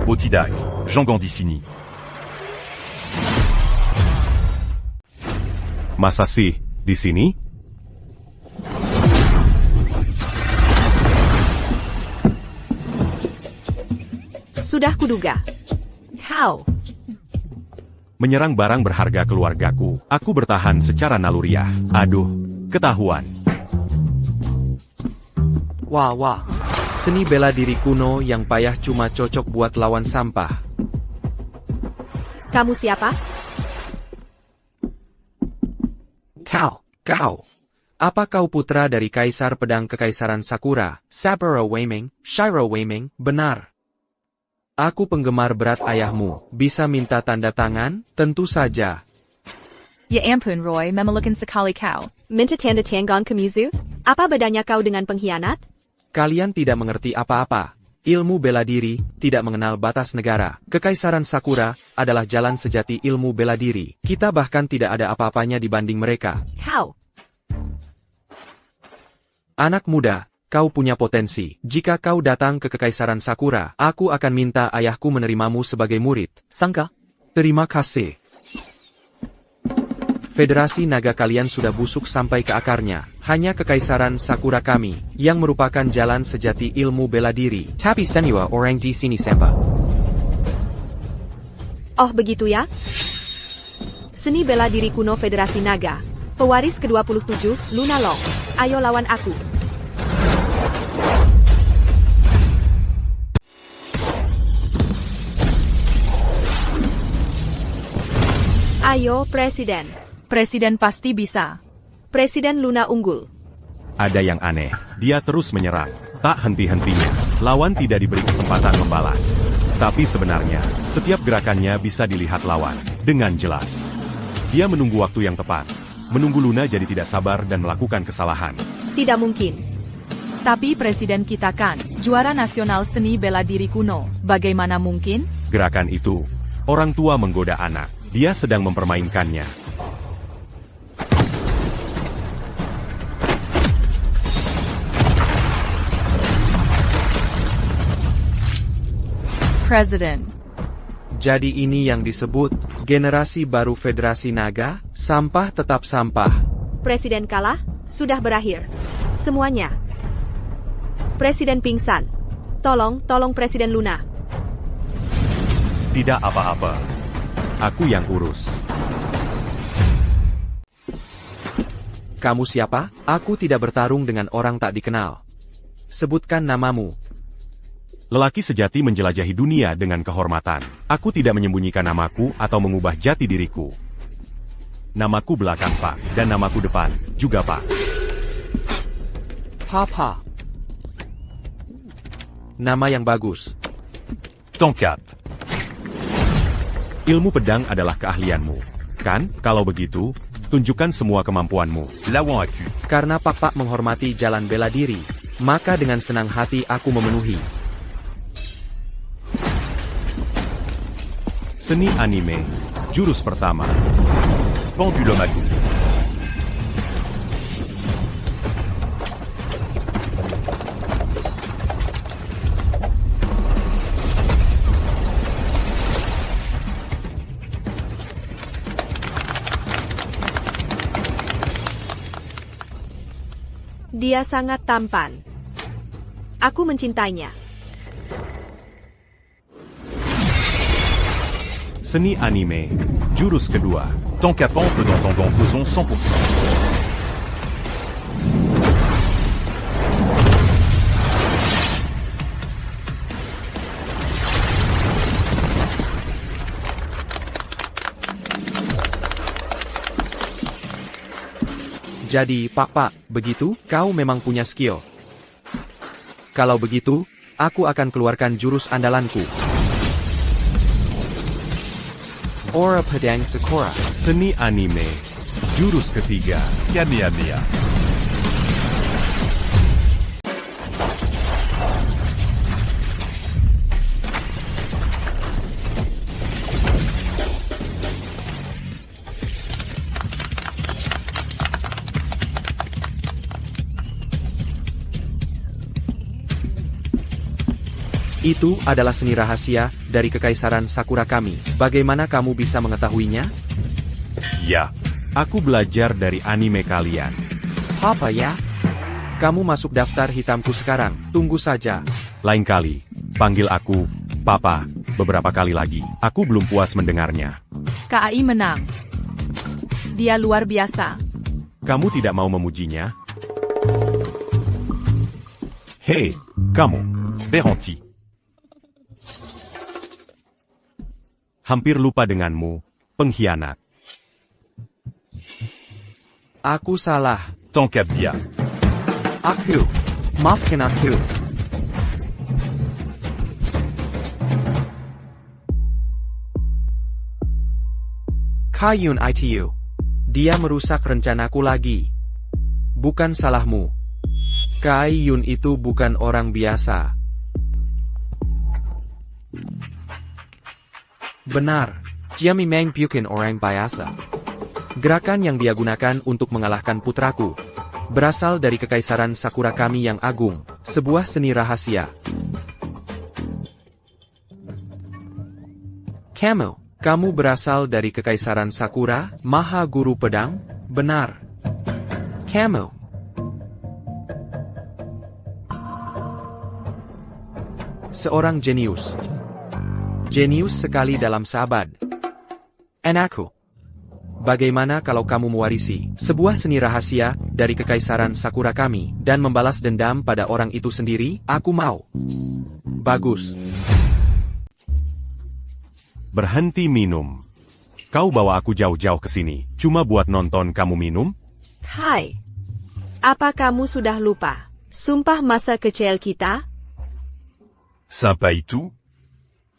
Otidak, Jangan di sini. Masa sih, di sini? Sudah kuduga. Kau. Menyerang barang berharga keluargaku. Aku bertahan secara naluriah. Aduh, ketahuan. Wah wah. Seni bela diri kuno yang payah cuma cocok buat lawan sampah. Kamu siapa? Kau. Apa kau putra dari Kaisar Pedang Kekaisaran Sakura, Saburo Weiming, Shiro Weiming? Benar. Aku penggemar berat ayahmu. Bisa minta tanda tangan? Tentu saja. Ya ampun Roy, memelukan sekali kau. Minta tanda tangan ke Mizu? Apa bedanya kau dengan pengkhianat? Kalian tidak mengerti apa-apa. Ilmu bela diri tidak mengenal batas negara. Kekaisaran Sakura adalah jalan sejati ilmu bela diri. Kita bahkan tidak ada apa-apanya dibanding mereka. Kau. Anak muda, kau punya potensi. Jika kau datang ke Kekaisaran Sakura, aku akan minta ayahku menerimamu sebagai murid. Sangka? Terima kasih. Federasi naga kalian sudah busuk sampai ke akarnya. Hanya Kekaisaran Sakura kami, yang merupakan jalan sejati ilmu bela diri. Tapi semua orang di sini sampai. Oh begitu ya? Seni bela diri kuno Federasi Naga. Pewaris ke-27, Luna Long. Ayo lawan aku. Ayo, Presiden. Presiden pasti bisa. Presiden Luna unggul. Ada yang aneh. Dia terus menyerang. Tak henti-hentinya. Lawan tidak diberi kesempatan membalas. Tapi sebenarnya, setiap gerakannya bisa dilihat lawan. Dengan jelas. Dia menunggu waktu yang tepat. Menunggu Luna jadi tidak sabar dan melakukan kesalahan. Tidak mungkin. Tapi presiden kita kan, juara nasional seni bela diri kuno. Bagaimana mungkin? Gerakan itu, orang tua menggoda anak. Dia sedang mempermainkannya. Presiden. Jadi ini yang disebut generasi baru Federasi Naga, sampah tetap sampah. Presiden kalah, sudah berakhir. Semuanya. Presiden pingsan. Tolong Presiden Luna. Tidak apa-apa. Aku yang urus. kamu siapa? Aku tidak bertarung dengan orang tak dikenal. Sebutkan namamu. Lelaki sejati menjelajahi dunia dengan kehormatan. Aku tidak menyembunyikan namaku atau mengubah jati diriku. Namaku belakang Pak, dan namaku depan juga Pak. Papa. Nama yang bagus. Tancap. Ilmu pedang adalah keahlianmu, kan? Kalau begitu, tunjukkan semua kemampuanmu. Lawan aku. Karena Pak menghormati jalan bela diri, maka dengan senang hati aku memenuhi. Seni anime, jurus pertama. Pendulum agung. Dia sangat tampan. Aku mencintainya. Seni anime, jurus kedua. Tancapant dans ton faisons 100%. Jadi, Pak, begitu? Kau memang punya skill. Kalau begitu, aku akan keluarkan jurus andalanku. Aura Pedang Sakura. Seni anime, jurus ketiga. Kamehameha. Itu adalah seni rahasia dari Kekaisaran Sakura kami. Bagaimana kamu bisa mengetahuinya? Ya. Aku belajar dari anime kalian. Apa ya? Kamu masuk daftar hitamku sekarang. Tunggu saja. Lain kali, panggil aku, Papa, beberapa kali lagi. Aku belum puas mendengarnya. KAI menang. Dia luar biasa. Kamu tidak mau memujinya? Hei, kamu. Beranti. Hampir lupa denganmu, pengkhianat. Aku salah. Tancap dia. Aku. Maafkan aku. Kayun itu. Dia merusak rencanaku lagi. Bukan salahmu. Kayun itu bukan orang biasa. Benar, dia memang bukan orang biasa. Gerakan yang dia gunakan untuk mengalahkan putraku berasal dari Kekaisaran Sakura kami yang agung, sebuah seni rahasia. Kamu berasal dari Kekaisaran Sakura, Maha Guru Pedang? Benar. Kamu. Seorang jenius. Jenius sekali dalam sahabat. Anakku. Bagaimana kalau kamu mewarisi sebuah seni rahasia dari Kekaisaran Sakura kami dan membalas dendam pada orang itu sendiri? Aku mau. Bagus. Berhenti minum. Kau bawa aku jauh-jauh ke sini, cuma buat nonton kamu minum? Hai. Apa kamu sudah lupa? Sumpah masa kecil kita? Sympa itu.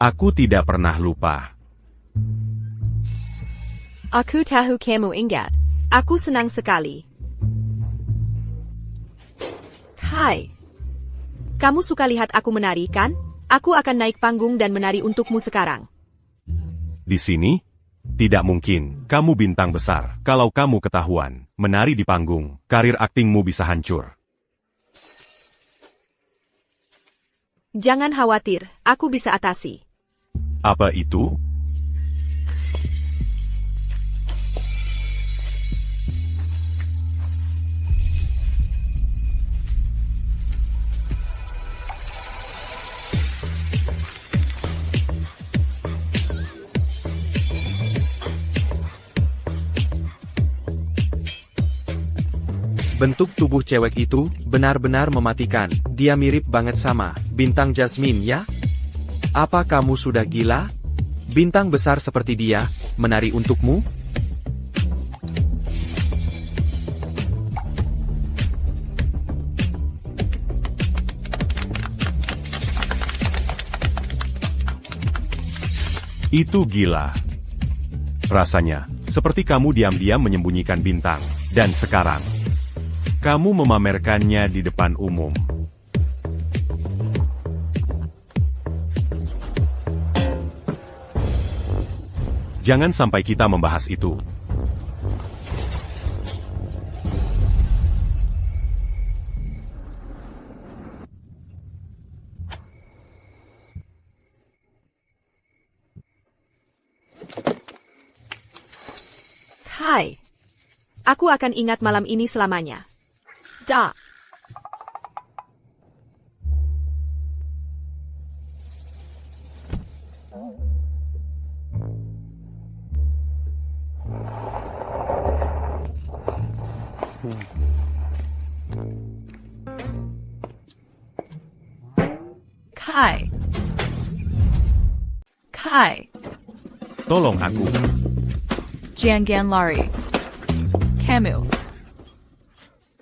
Aku tidak pernah lupa. Aku tahu kamu ingat. Aku senang sekali. Hai. Kamu suka lihat aku menari, kan? Aku akan naik panggung dan menari untukmu sekarang. Di sini? Tidak mungkin, kamu bintang besar. Kalau kamu ketahuan, menari di panggung, karir aktingmu bisa hancur. Jangan khawatir, aku bisa atasi. Apa itu? Bentuk tubuh cewek itu benar-benar mematikan. Dia mirip banget sama bintang Jasmine ya? Apa kamu sudah gila? Bintang besar seperti dia menari untukmu? Itu gila. Rasanya, seperti kamu diam-diam menyembunyikan bintang. Dan sekarang, kamu memamerkannya di depan umum. Jangan sampai kita membahas itu. Hai. Aku akan ingat malam ini selamanya. Da. Kai. Kai. Tolong aku. Jangan lari. Kamu.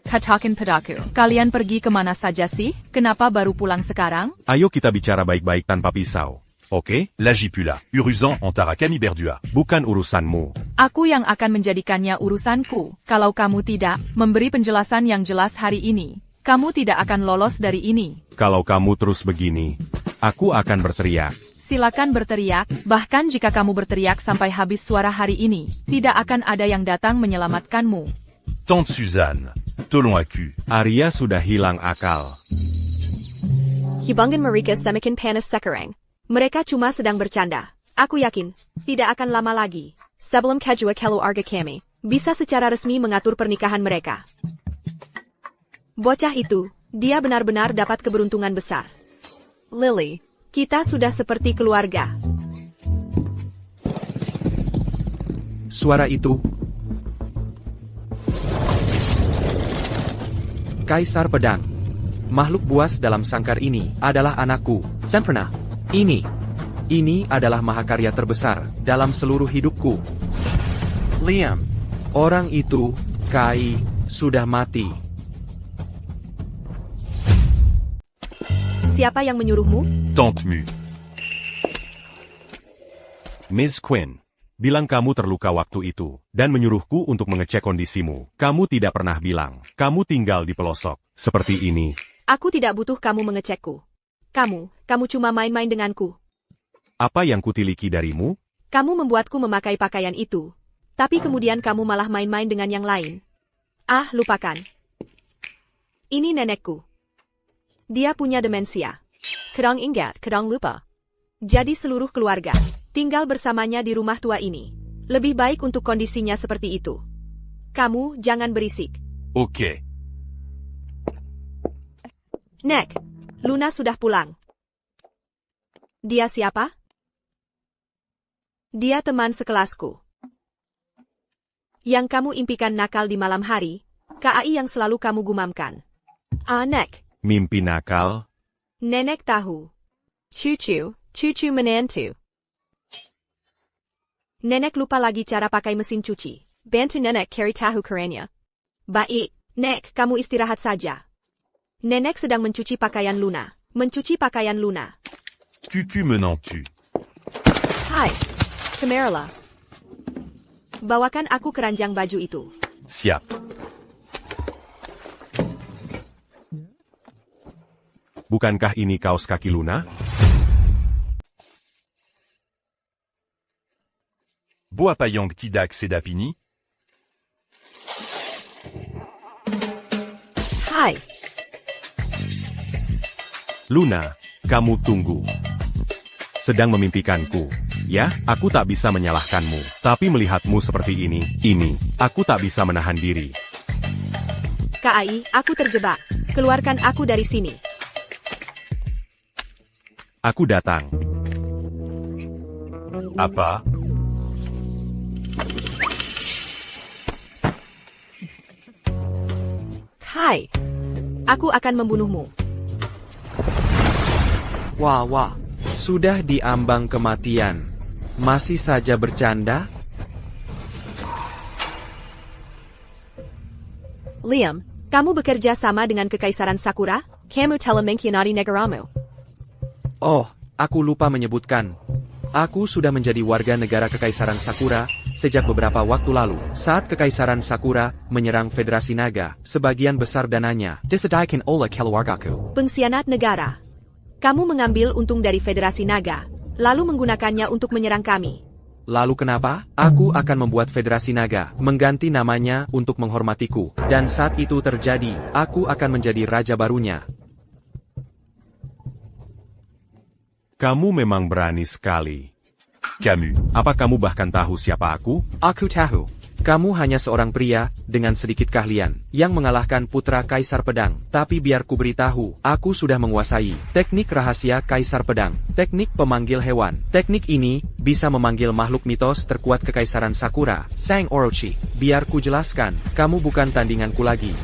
Katakan padaku, kalian pergi kemana saja sih? Kenapa baru pulang sekarang? Ayo kita bicara baik-baik tanpa pisau. Oke? L'Agipula, Uruzan antara Kami Berdua. Bukan urusanmu. Aku yang akan menjadikannya urusanku. Kalau kamu tidak memberi penjelasan yang jelas hari ini, kamu tidak akan lolos dari ini. Kalau kamu terus begini, aku akan berteriak. Silakan berteriak, bahkan jika kamu berteriak sampai habis suara hari ini, tidak akan ada yang datang menyelamatkanmu. Tante Suzanne, tolong aku. Arya sudah hilang akal. Hubungan mereka semakin panas sekarang. Mereka cuma sedang bercanda. Aku yakin, tidak akan lama lagi. Sebelum kedua keluarga kami bisa secara resmi mengatur pernikahan mereka. Bocah itu, dia benar-benar dapat keberuntungan besar. Lily, kita sudah seperti keluarga. Suara itu. Kaisar Pedang. Makhluk buas dalam sangkar ini adalah anakku, Semperna. Ini adalah mahakarya terbesar dalam seluruh hidupku. Liam. Orang itu, Kai, sudah mati. Siapa yang menyuruhmu? Tante Mu. Miss Quinn, bilang kamu terluka waktu itu, dan menyuruhku untuk mengecek kondisimu. Kamu tidak pernah bilang, kamu tinggal di pelosok, seperti ini. Aku tidak butuh kamu mengecekku. Kamu cuma main-main denganku. Apa yang kutiliki darimu? Kamu membuatku memakai pakaian itu. Tapi kemudian kamu malah main-main dengan yang lain. Ah, lupakan. Ini nenekku. Dia punya demensia. Kadang ingat, kadang lupa. Jadi seluruh keluarga tinggal bersamanya di rumah tua ini. Lebih baik untuk kondisinya seperti itu. Kamu jangan berisik. Ok. Nek, Luna sudah pulang. Dia siapa? Dia teman sekelasku. Yang kamu impikan nakal di malam hari, KAI yang selalu kamu gumamkan. Ah, Nek. Mimpi nakal? Nenek tahu. Cucu menantu. Nenek lupa lagi cara pakai mesin cuci. Bantu nenek carry tahu kerennya. Baik, Nek, kamu istirahat saja. Nenek sedang mencuci pakaian Luna. Cucu menantu. Hai, Camarilla. Bawakan aku keranjang baju itu. Siap. Bukankah ini kaos kaki Luna? Boapayang tidak sedapini. Hai, Luna, kamu tunggu. Sedang memimpikanku. Ya, aku tak bisa menyalahkanmu. Tapi melihatmu seperti ini, aku tak bisa menahan diri. KAI, aku terjebak. Keluarkan aku dari sini. Aku datang. Apa? Hai. Aku akan membunuhmu. Wah, sudah diambang kematian. Masih saja bercanda? Liam, kamu bekerja sama dengan Kekaisaran Sakura? Kamu telah mengkhianati negaramu. Oh, aku lupa menyebutkan. Aku sudah menjadi warga negara Kekaisaran Sakura sejak beberapa waktu lalu. Saat Kekaisaran Sakura menyerang Federasi Naga, sebagian besar dananya disedaikan oleh keluargaku. Pengkhianat negara. Kamu mengambil untung dari Federasi Naga, lalu menggunakannya untuk menyerang kami. Lalu kenapa? Aku akan membuat Federasi Naga mengganti namanya untuk menghormatiku. Dan saat itu terjadi, aku akan menjadi raja barunya. Kamu memang berani sekali. Camus. Apa kamu bahkan tahu siapa aku? Aku tahu. Kamu hanya seorang pria dengan sedikit keahlian yang mengalahkan putra Kaisar Pedang. Tapi biar ku beritahu, aku sudah menguasai teknik rahasia Kaisar Pedang. Teknik pemanggil hewan. Teknik ini bisa memanggil makhluk mitos terkuat Kekaisaran Sakura, Sang Orochi. Biar ku jelaskan, kamu bukan tandinganku lagi.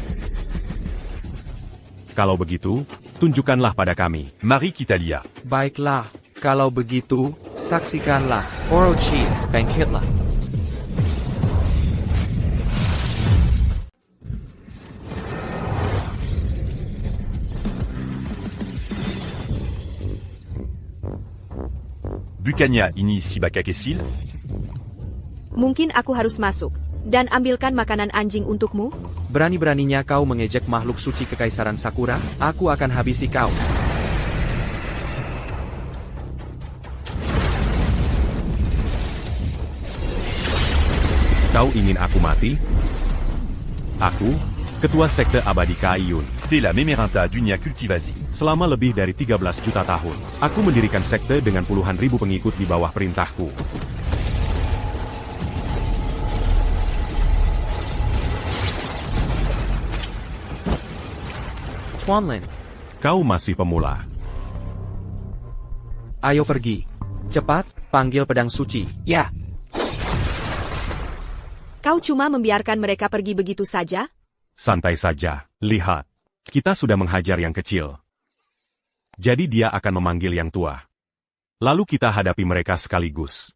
Kalau begitu, tunjukkanlah pada kami. Marie Kitalia. Baiklah, kalau begitu, saksikanlah. Orochi, bangkitlah. Bucania ini Sibaka Kessil. Mungkin aku harus masuk dan ambilkan makanan anjing untukmu? Berani-beraninya kau mengejek makhluk suci Kekaisaran Sakura, aku akan habisi kau. Kau ingin aku mati? Aku, Ketua Sekte Abadi Kaiyun. T'es la Mémérinta d'Unia Cultivasi. Selama lebih dari 13 juta tahun, aku mendirikan sekte dengan puluhan ribu pengikut di bawah perintahku. Tuanlin, Kau masih pemula. ayo pergi. Cepat, panggil pedang suci. Ya. Kau cuma membiarkan mereka pergi begitu saja? Santai saja, lihat. Kita sudah menghajar yang kecil. Jadi dia akan memanggil yang tua. Lalu kita hadapi mereka sekaligus.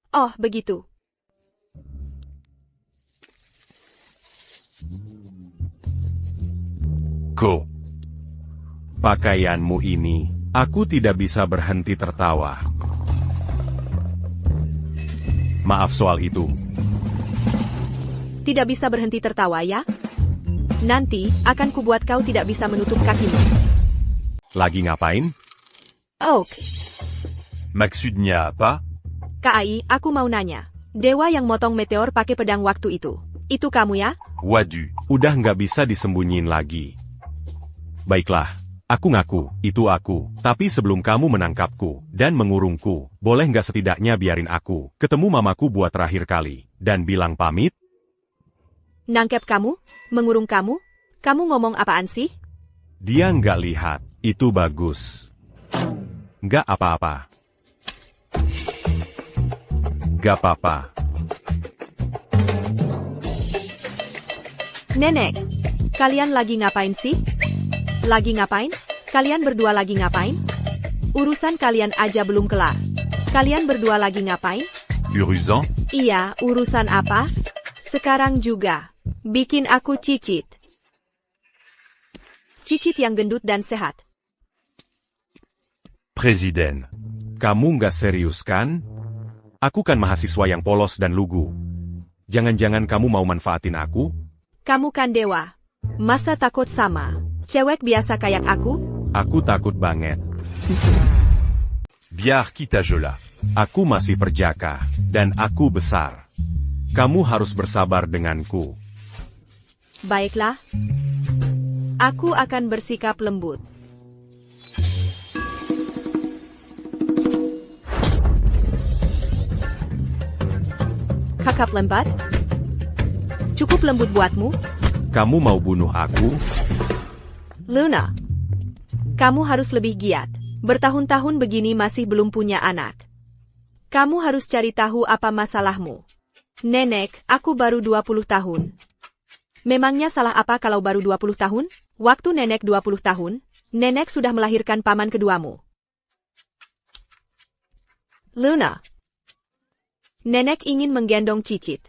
Oh, begitu. Ko. Pakaianmu ini, aku tidak bisa berhenti tertawa. Maaf soal itu. Tidak bisa berhenti tertawa ya? Nanti, akan kubuat kau tidak bisa menutup kakimu. Lagi ngapain? Oh, Maksudnya apa? KAI, aku mau nanya. Dewa yang motong meteor pakai pedang waktu itu kamu ya? Wadu. Udah nggak bisa disembunyiin lagi. Baiklah, aku ngaku, itu aku. Tapi sebelum kamu menangkapku dan mengurungku, boleh nggak setidaknya biarin aku ketemu mamaku buat terakhir kali, dan bilang pamit? Nangkep kamu? Mengurung kamu? Kamu ngomong apaan sih? Dia nggak lihat, itu bagus. Nggak apa-apa. Nggak apa-apa. Nenek, kalian lagi ngapain sih? Lagi ngapain? Kalian berdua lagi ngapain? Urusan kalian aja belum kelar. Kalian berdua lagi ngapain? Uruzan. Iya, urusan apa? Sekarang juga. Bikin aku cicit. Cicit yang gendut dan sehat. Presiden. Kamu nggak serius kan? Aku kan mahasiswa yang polos dan lugu. Jangan-jangan kamu mau manfaatin aku? Kamu kan dewa. Masa takut sama cewek biasa kayak aku? Aku takut banget. Biar kita jola. Aku masih perjaka, dan aku besar. Kamu harus bersabar denganku. Baiklah. Aku akan bersikap lembut. Kakap lembat? Cukup lembut buatmu? Kamu mau bunuh aku? Luna, kamu harus lebih giat. Bertahun-tahun begini masih belum punya anak. Kamu harus cari tahu apa masalahmu. Nenek, aku baru 20 tahun. Memangnya salah apa kalau baru 20 tahun? Waktu nenek 20 tahun, nenek sudah melahirkan paman keduamu. Luna. Nenek ingin menggendong Cicit.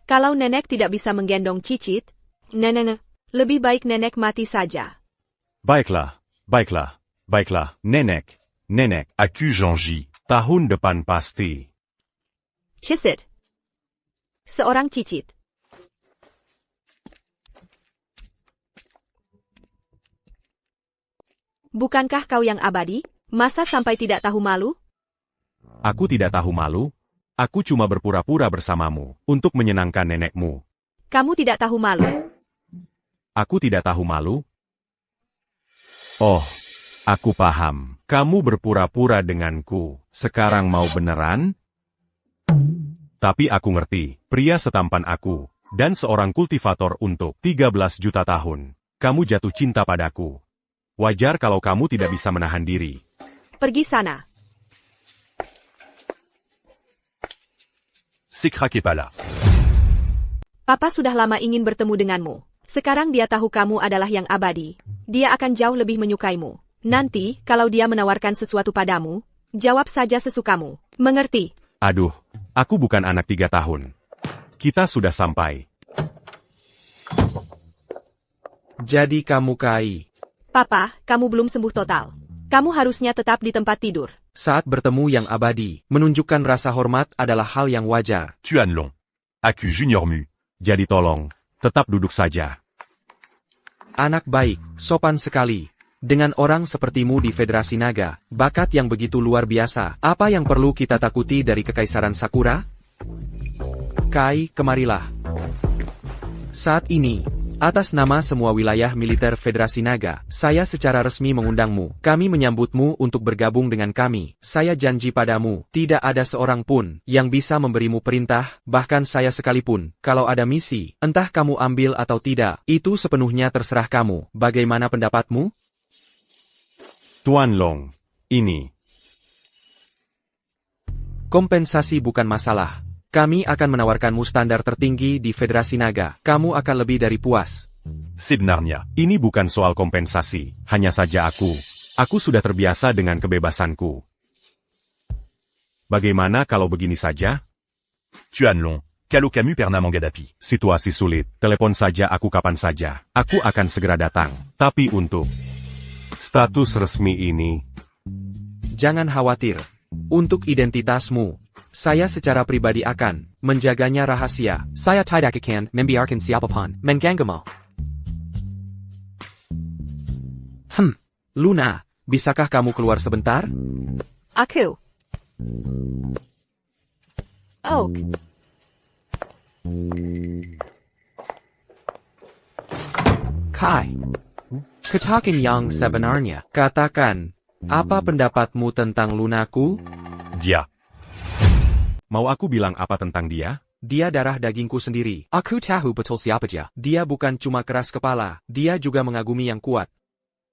Kalau nenek tidak bisa menggendong Cicit, nenek, lebih baik nenek mati saja. Baiklah, baiklah, baiklah, nenek, nenek, Aku Janji. tahun depan pasti. Cicit. Seorang Cicit. Bukankah kau yang abadi? Masa sampai tidak tahu malu? Aku tidak tahu malu. Aku cuma berpura-pura bersamamu untuk menyenangkan nenekmu. Kamu tidak tahu malu. Aku tidak tahu malu. Oh, aku paham. Kamu berpura-pura denganku. Sekarang mau beneran? Tapi aku ngerti. Pria setampan aku dan seorang kultivator untuk 13 juta tahun. Kamu jatuh cinta padaku. Wajar kalau kamu tidak bisa menahan diri. Pergi sana. C'est craqué pas là. Papa sudah lama ingin bertemu denganmu. Sekarang dia tahu kamu adalah yang abadi. Dia akan jauh lebih menyukaimu. Nanti, kalau dia menawarkan sesuatu padamu, jawab saja sesukamu. Mengerti? Aduh, aku bukan anak 3 tahun. Kita sudah sampai. Jadi kamu Kai. Papa, kamu belum sembuh total. Kamu harusnya tetap di tempat tidur. Saat bertemu yang abadi, menunjukkan rasa hormat adalah hal yang wajar. Tuan Long. Aku Junior Mu. Jadi tolong, tetap duduk saja. Anak baik, sopan sekali. Dengan orang sepertimu di Federasi Naga, bakat yang begitu luar biasa, apa yang perlu kita takuti dari Kekaisaran Sakura? Kai, kemarilah. Saat ini, atas nama semua wilayah militer Federasi Naga, saya secara resmi mengundangmu. Kami menyambutmu untuk bergabung dengan kami. Saya janji padamu, tidak ada seorang pun yang bisa memberimu perintah, bahkan saya sekalipun. Kalau ada misi, entah kamu ambil atau tidak, itu sepenuhnya terserah kamu. Bagaimana pendapatmu? Tuan Long, ini. Kompensasi bukan masalah. Kami akan menawarkanmu standar tertinggi di Federasi Naga. Kamu akan lebih dari puas. Sebenarnya. Ini bukan soal kompensasi, hanya saja aku sudah terbiasa dengan kebebasanku. Bagaimana kalau begini saja? Tuan Long. Kalau Camus pernah menghadapi Situasi sulit, telepon saja aku kapan saja. Aku akan segera datang. Tapi untuk status resmi ini, Jangan khawatir. Untuk identitasmu, saya secara pribadi akan menjaganya rahasia. Saya tidak akan membiarkan siapapun mengganggumu. Luna, bisakah kamu keluar sebentar? Aku. Oak. Kai. Katakan yang sebenarnya. Katakan, apa pendapatmu tentang Lunaku? Dia. mau aku bilang apa tentang dia? Dia darah dagingku sendiri. Aku tahu betul siapa dia. Dia bukan cuma keras kepala, dia juga mengagumi yang kuat.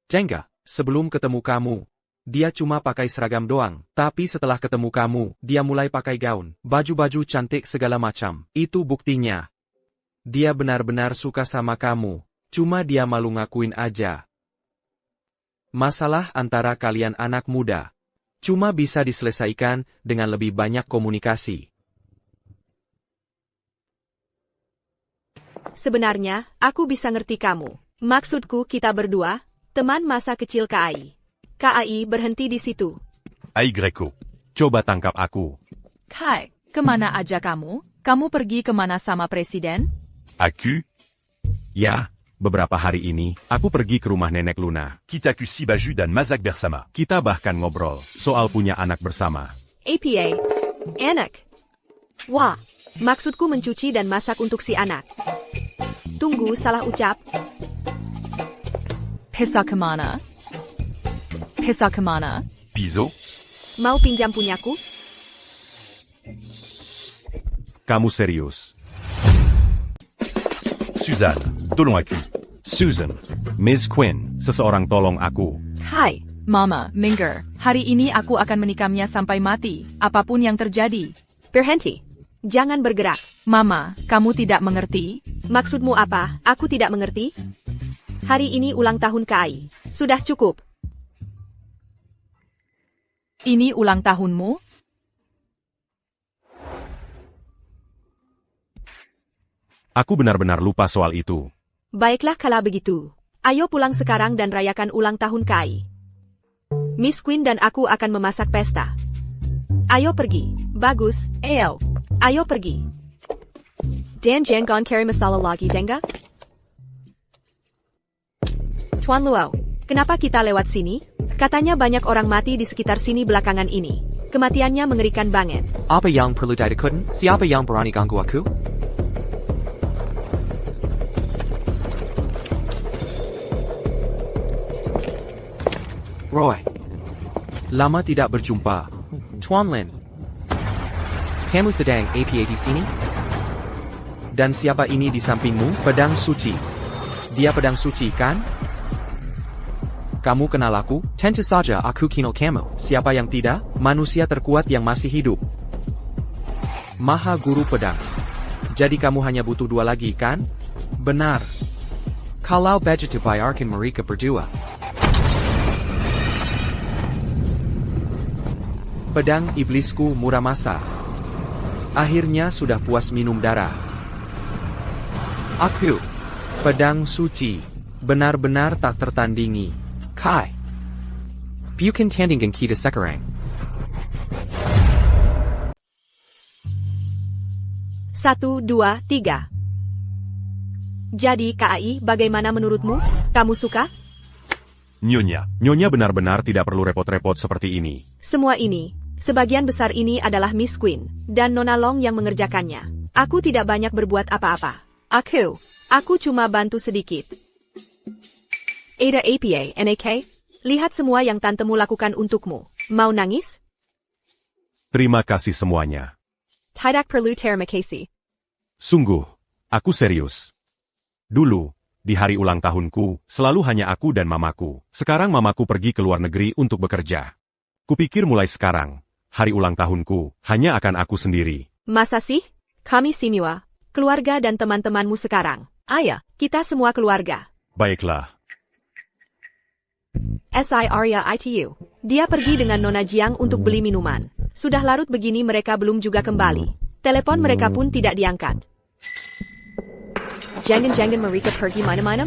Jengga, sebelum ketemu kamu, dia cuma pakai seragam doang. Tapi setelah ketemu kamu, dia mulai pakai gaun, baju-baju cantik segala macam. Itu buktinya. Dia benar-benar suka sama kamu. Cuma dia malu ngakuin aja. Masalah antara kalian anak muda cuma bisa diselesaikan dengan lebih banyak komunikasi. Sebenarnya, aku bisa ngerti kamu. Maksudku kita berdua, teman masa kecil KAI. KAI berhenti di situ. Ai Greco. Coba tangkap aku. Kai, kemana aja kamu? Kamu pergi kemana sama presiden? Aku. Ya, beberapa hari ini, aku pergi ke rumah nenek Luna. Kitaku Sibaju dan Mazak bersama. Kita bahkan ngobrol soal punya anak bersama. APA. Anak. Wah, maksudku mencuci dan masak untuk si anak. Tunggu, salah ucap. Pesa kemana? Pesa kemana? Piso. Mau pinjam punyaku? Kamu serius? Suzanne. Tolong aku. Susan, Miss Quinn, seseorang tolong aku. Hai, Mama, minggir. Hari ini aku akan menikamnya sampai mati, apapun yang terjadi. Berhenti. Jangan bergerak. Mama, kamu tidak mengerti? Maksudmu apa? Aku tidak mengerti. Hari ini ulang tahun Kai. Sudah cukup. Ini ulang tahunmu? Aku benar-benar lupa soal itu. Baiklah kalau begitu. Ayo pulang sekarang dan rayakan ulang tahun Kai. Miss Queen dan aku akan memasak pesta. Ayo pergi. Bagus. Ayo pergi. Dan jangan carry masalah lagi, Denga. Tuan Luo, kenapa kita lewat sini? Katanya banyak orang mati di sekitar sini belakangan ini. Kematiannya mengerikan banget. Apa yang perlu ditakutin? Siapa yang berani ganggu aku? Roy. Lama tidak berjumpa. Tuan Lin. Kamu sedang apa di sini? Dan siapa ini di sampingmu? Pedang suci. Dia pedang suci, kan? Kamu kenal aku? Tentu saja aku kenal kamu. Siapa yang tidak? Manusia terkuat yang masih hidup. Maha Guru Pedang. Jadi kamu hanya butuh 2 lagi, kan? Benar. Kalau begitu bayarkan mereka berdua. Pedang iblisku Muramasa. Akhirnya sudah puas minum darah. Aku, pedang suci, benar-benar tak tertandingi. Kai. Bukan tandingan kita sekarang. 1, 2, 3. Jadi Kai, bagaimana menurutmu? Kamu suka? Nyonya. Nyonya benar-benar tidak perlu repot-repot seperti ini. Semua ini, sebagian besar ini adalah Miss Queen dan Nona Long yang mengerjakannya. Aku tidak banyak berbuat apa-apa. Aku cuma bantu sedikit. Ada apa, NAK? Lihat semua yang tantemu lakukan untukmu. Mau nangis? Terima kasih semuanya. Tidak perlu terima kasih. Sungguh, aku serius. Dulu, di hari ulang tahunku, selalu hanya aku dan mamaku. Sekarang mamaku pergi ke luar negeri untuk bekerja. Kupikir mulai sekarang, hari ulang tahunku hanya akan aku sendiri. Masa sih? Kami Simua, keluarga dan teman-temanmu sekarang. Ayah, kita semua keluarga. Baiklah. Si Arya ITU. Dia pergi dengan Nona Jiang untuk beli minuman. Sudah larut begini mereka belum juga kembali. Telepon mereka pun tidak diangkat. Jangan-jangan mereka pergi mana-mana?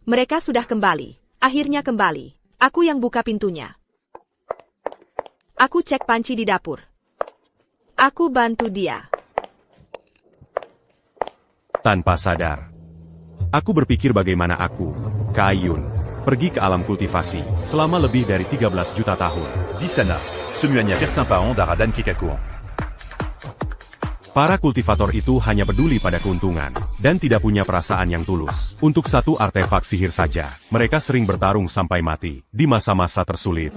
Mereka sudah kembali. Akhirnya kembali. Aku yang buka pintunya. Aku cek panci di dapur. Aku bantu dia. Tanpa sadar. Aku berpikir bagaimana aku, Kai Yun, pergi ke alam kultivasi selama lebih dari 13 juta tahun. Di sana, semuanya pertimpangan darah dan kekakuan. Para kultivator itu hanya peduli pada keuntungan, dan tidak punya perasaan yang tulus. Untuk satu artefak sihir saja, mereka sering bertarung sampai mati, di masa-masa tersulit.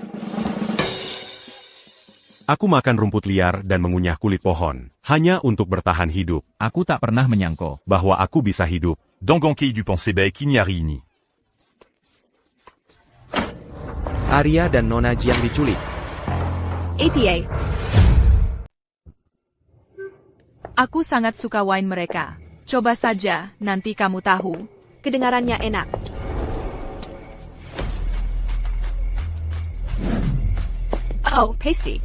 Aku makan rumput liar dan mengunyah kulit pohon, hanya untuk bertahan hidup. Aku tak pernah menyangka Bahwa aku bisa hidup. Dans Genki du pensée bec il n'y a rien. Arya dan Nona Jiang diculik. APA. Aku sangat suka wine mereka. Coba saja, nanti kamu tahu. Kedengarannya enak. Oh, pasty.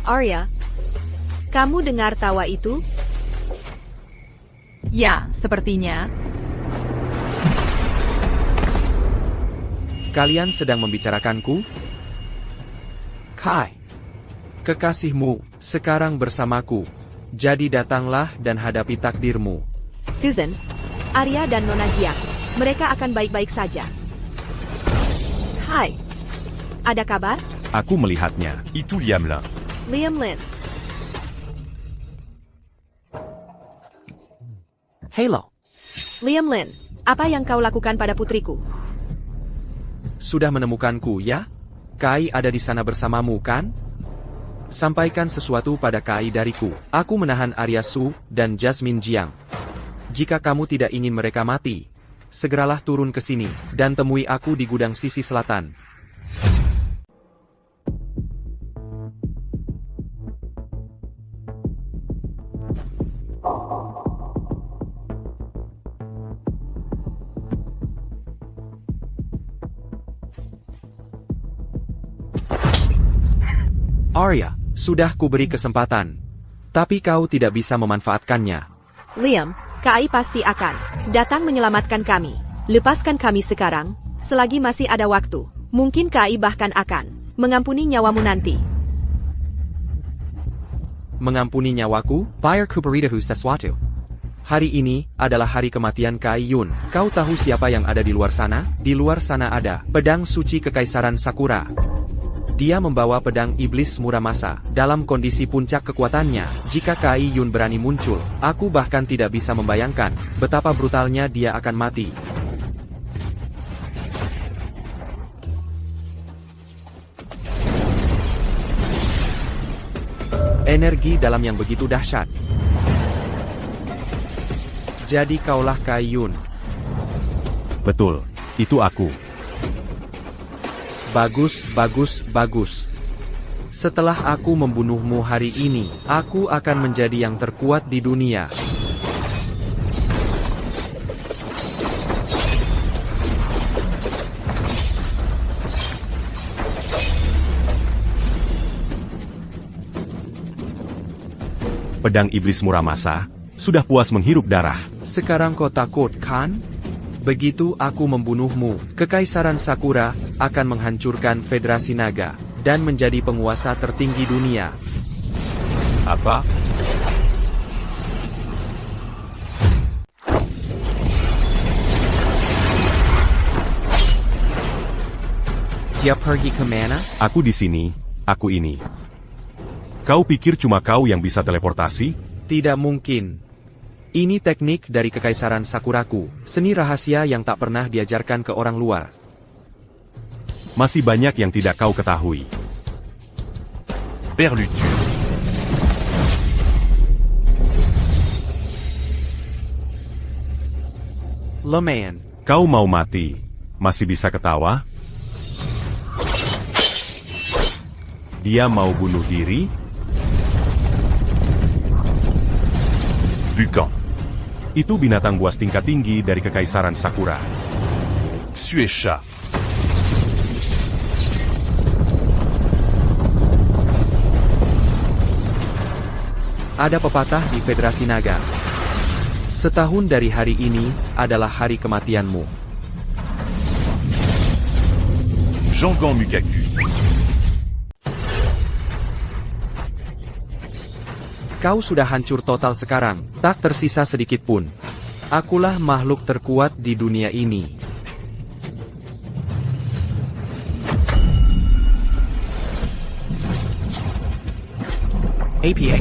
Arya, kamu dengar tawa itu? Ya, sepertinya. Kalian sedang membicarakanku? Kai. Kekasihmu, sekarang bersamaku. Jadi datanglah dan hadapi takdirmu. Susan, Arya dan Nona Jiang. Mereka akan baik-baik saja. Hai. Ada kabar? Aku melihatnya. Itu Liam Lin. Liam Lin. Halo. Liam Lin, apa yang kau lakukan pada putriku? Sudah menemukanku, ya? Kai ada di sana bersamamu, kan? Sampaikan sesuatu pada Kai dariku. Aku menahan Arya Su dan Jasmine Jiang. Jika kamu tidak ingin mereka mati, segeralah turun ke sini dan temui aku di gudang sisi selatan. Arya, sudah kuberi kesempatan. Tapi kau tidak bisa memanfaatkannya. Liam, KAI pasti akan datang menyelamatkan kami. Lepaskan kami sekarang, selagi masih ada waktu. Mungkin KAI bahkan akan mengampuni nyawamu nanti. Mengampuni nyawaku, biar ku beritahu sesuatu. Hari ini adalah hari kematian Kai Yun. Kau tahu siapa yang ada di luar sana? Di luar sana ada pedang suci Kekaisaran Sakura. Dia membawa pedang iblis Muramasa. Dalam kondisi puncak kekuatannya, jika Kai Yun berani muncul, aku bahkan tidak bisa membayangkan betapa brutalnya dia akan mati. Energi dalam yang begitu dahsyat. Jadi kaulah Kai Yun. Betul, itu aku. Bagus, bagus, bagus. Setelah aku membunuhmu hari ini, aku akan menjadi yang terkuat di dunia. Pedang iblis Muramasa sudah puas menghirup darah. Sekarang kau takut, kan? Begitu aku membunuhmu, Kekaisaran Sakura akan menghancurkan Federasi Naga dan menjadi penguasa tertinggi dunia. Apa? Dia pergi kemana? Aku di sini, aku ini. Kau pikir cuma kau yang bisa teleportasi? Tidak mungkin. Ini teknik dari Kekaisaran Sakuraku, seni rahasia yang tak pernah diajarkan ke orang luar. Masih banyak yang tidak kau ketahui. Perlutu. Lumayan. Kau mau mati, masih bisa ketawa? Dia mau bunuh diri? Bukan. Itu binatang buas tingkat tinggi dari Kekaisaran Sakura. Xuesha. Ada pepatah di Federasi Naga. Setahun dari hari ini adalah hari kematianmu. Jangan Mukaku. Kau sudah hancur total sekarang, tak tersisa sedikit pun. Akulah makhluk terkuat di dunia ini. APA.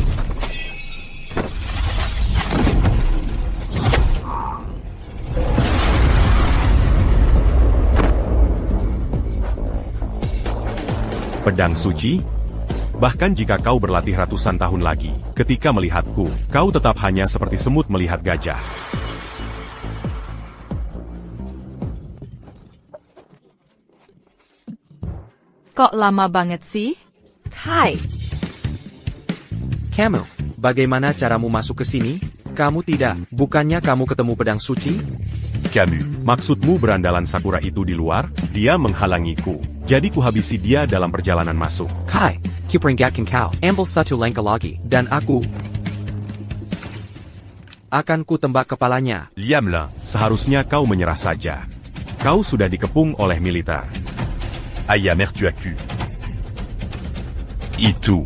Pedang suci? Bahkan jika kau berlatih ratusan tahun lagi, ketika melihatku, kau tetap hanya seperti semut melihat gajah. Kok lama banget sih? Hai. Kamu, bagaimana caramu masuk ke sini? Kamu tidak, bukannya kamu ketemu pedang suci? Camus. Maksudmu berandalan Sakura itu di luar? Dia menghalangiku. Jadi kuhabisi dia dalam perjalanan masuk. Kai, kuperingatkan kau, ambil satu langkah lagi, dan aku akan kutembak kepalanya. Liamlin. Seharusnya kau menyerah saja. Kau sudah dikepung oleh militer. Aya Mertuaku. Itu.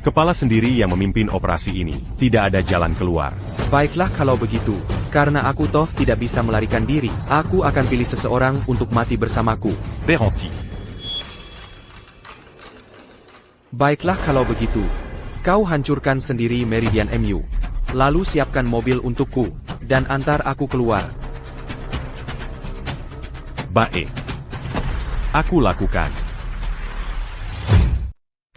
Kepala sendiri yang memimpin operasi ini. Tidak ada jalan keluar. Baiklah kalau begitu, karena aku toh tidak bisa melarikan diri, aku akan pilih seseorang untuk mati bersamaku. Peranti. Baiklah kalau begitu, kau hancurkan sendiri Meridian MU. Lalu siapkan mobil untukku, dan antar aku keluar. Baik. Aku lakukan.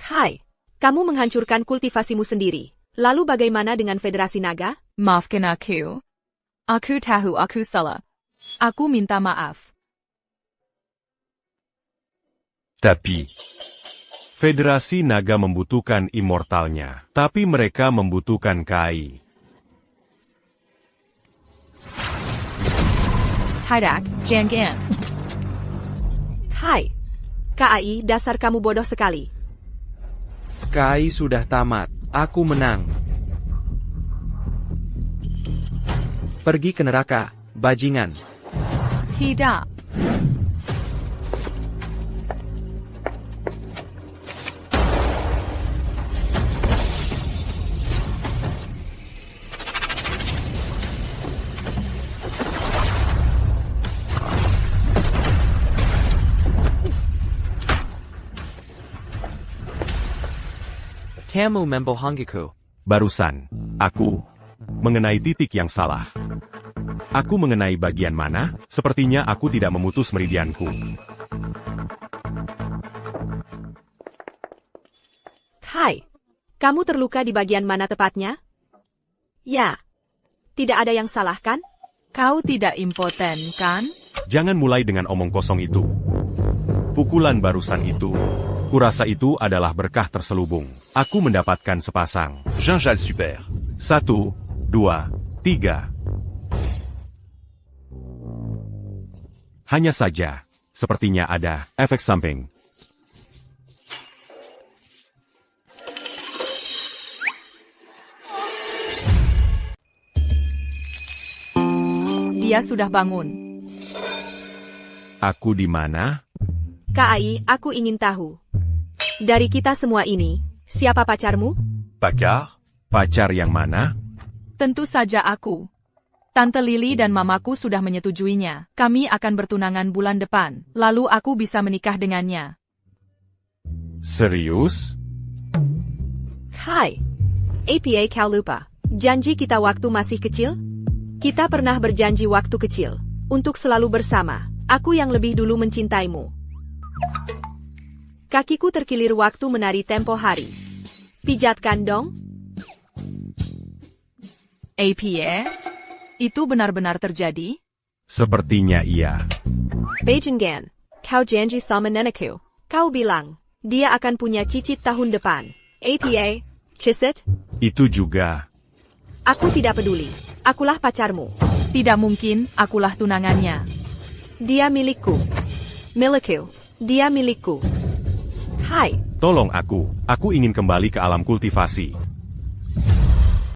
Hai. Kamu menghancurkan kultivasimu sendiri. Lalu bagaimana dengan Federasi Naga? Maafkan aku. Aku tahu aku salah. Aku minta maaf. Tapi. Federasi Naga membutuhkan immortalnya, tapi mereka membutuhkan Kai. Tidak, jangan. Hai. KAI, dasar kamu bodoh sekali. Kai sudah tamat. Aku menang. Pergi ke neraka, bajingan. Tidak. Kamu membohongiku. Barusan, aku mengenai titik yang salah. Aku mengenai bagian mana? Sepertinya aku tidak memutus meridianku. Hai, kamu terluka di bagian mana tepatnya? Ya, tidak ada yang salah kan? Kau tidak impoten, kan? Jangan mulai dengan omong kosong itu. Pukulan barusan itu, kurasa itu adalah berkah terselubung. Aku mendapatkan sepasang. Ginjal super. 1, 2, 3. Hanya saja, sepertinya ada efek samping. Dia sudah bangun. Aku di mana? KAI, aku ingin tahu. Dari kita semua ini, siapa pacarmu? Paccard. Pacar yang mana? Tentu saja aku. Tante Lily dan mamaku sudah menyetujuinya. Kami akan bertunangan bulan depan. Lalu aku bisa menikah dengannya. Serius? Hai. APA kau lupa. Janji kita waktu masih kecil? Kita pernah berjanji waktu kecil. Untuk selalu bersama. Aku yang lebih dulu mencintaimu. Kakiku terkilir waktu menari tempo hari. Pijatkan dong. APA? Itu benar-benar terjadi? Sepertinya iya. Bajingan. Kau janji sama nenekku. Kau bilang, dia akan punya cicit tahun depan. APA, Cisit? Itu juga. Aku tidak peduli. Akulah pacarmu. Tidak mungkin, akulah tunangannya. Dia milikku. Milikku. Dia milikku. Hai. Tolong aku ingin kembali ke alam kultivasi.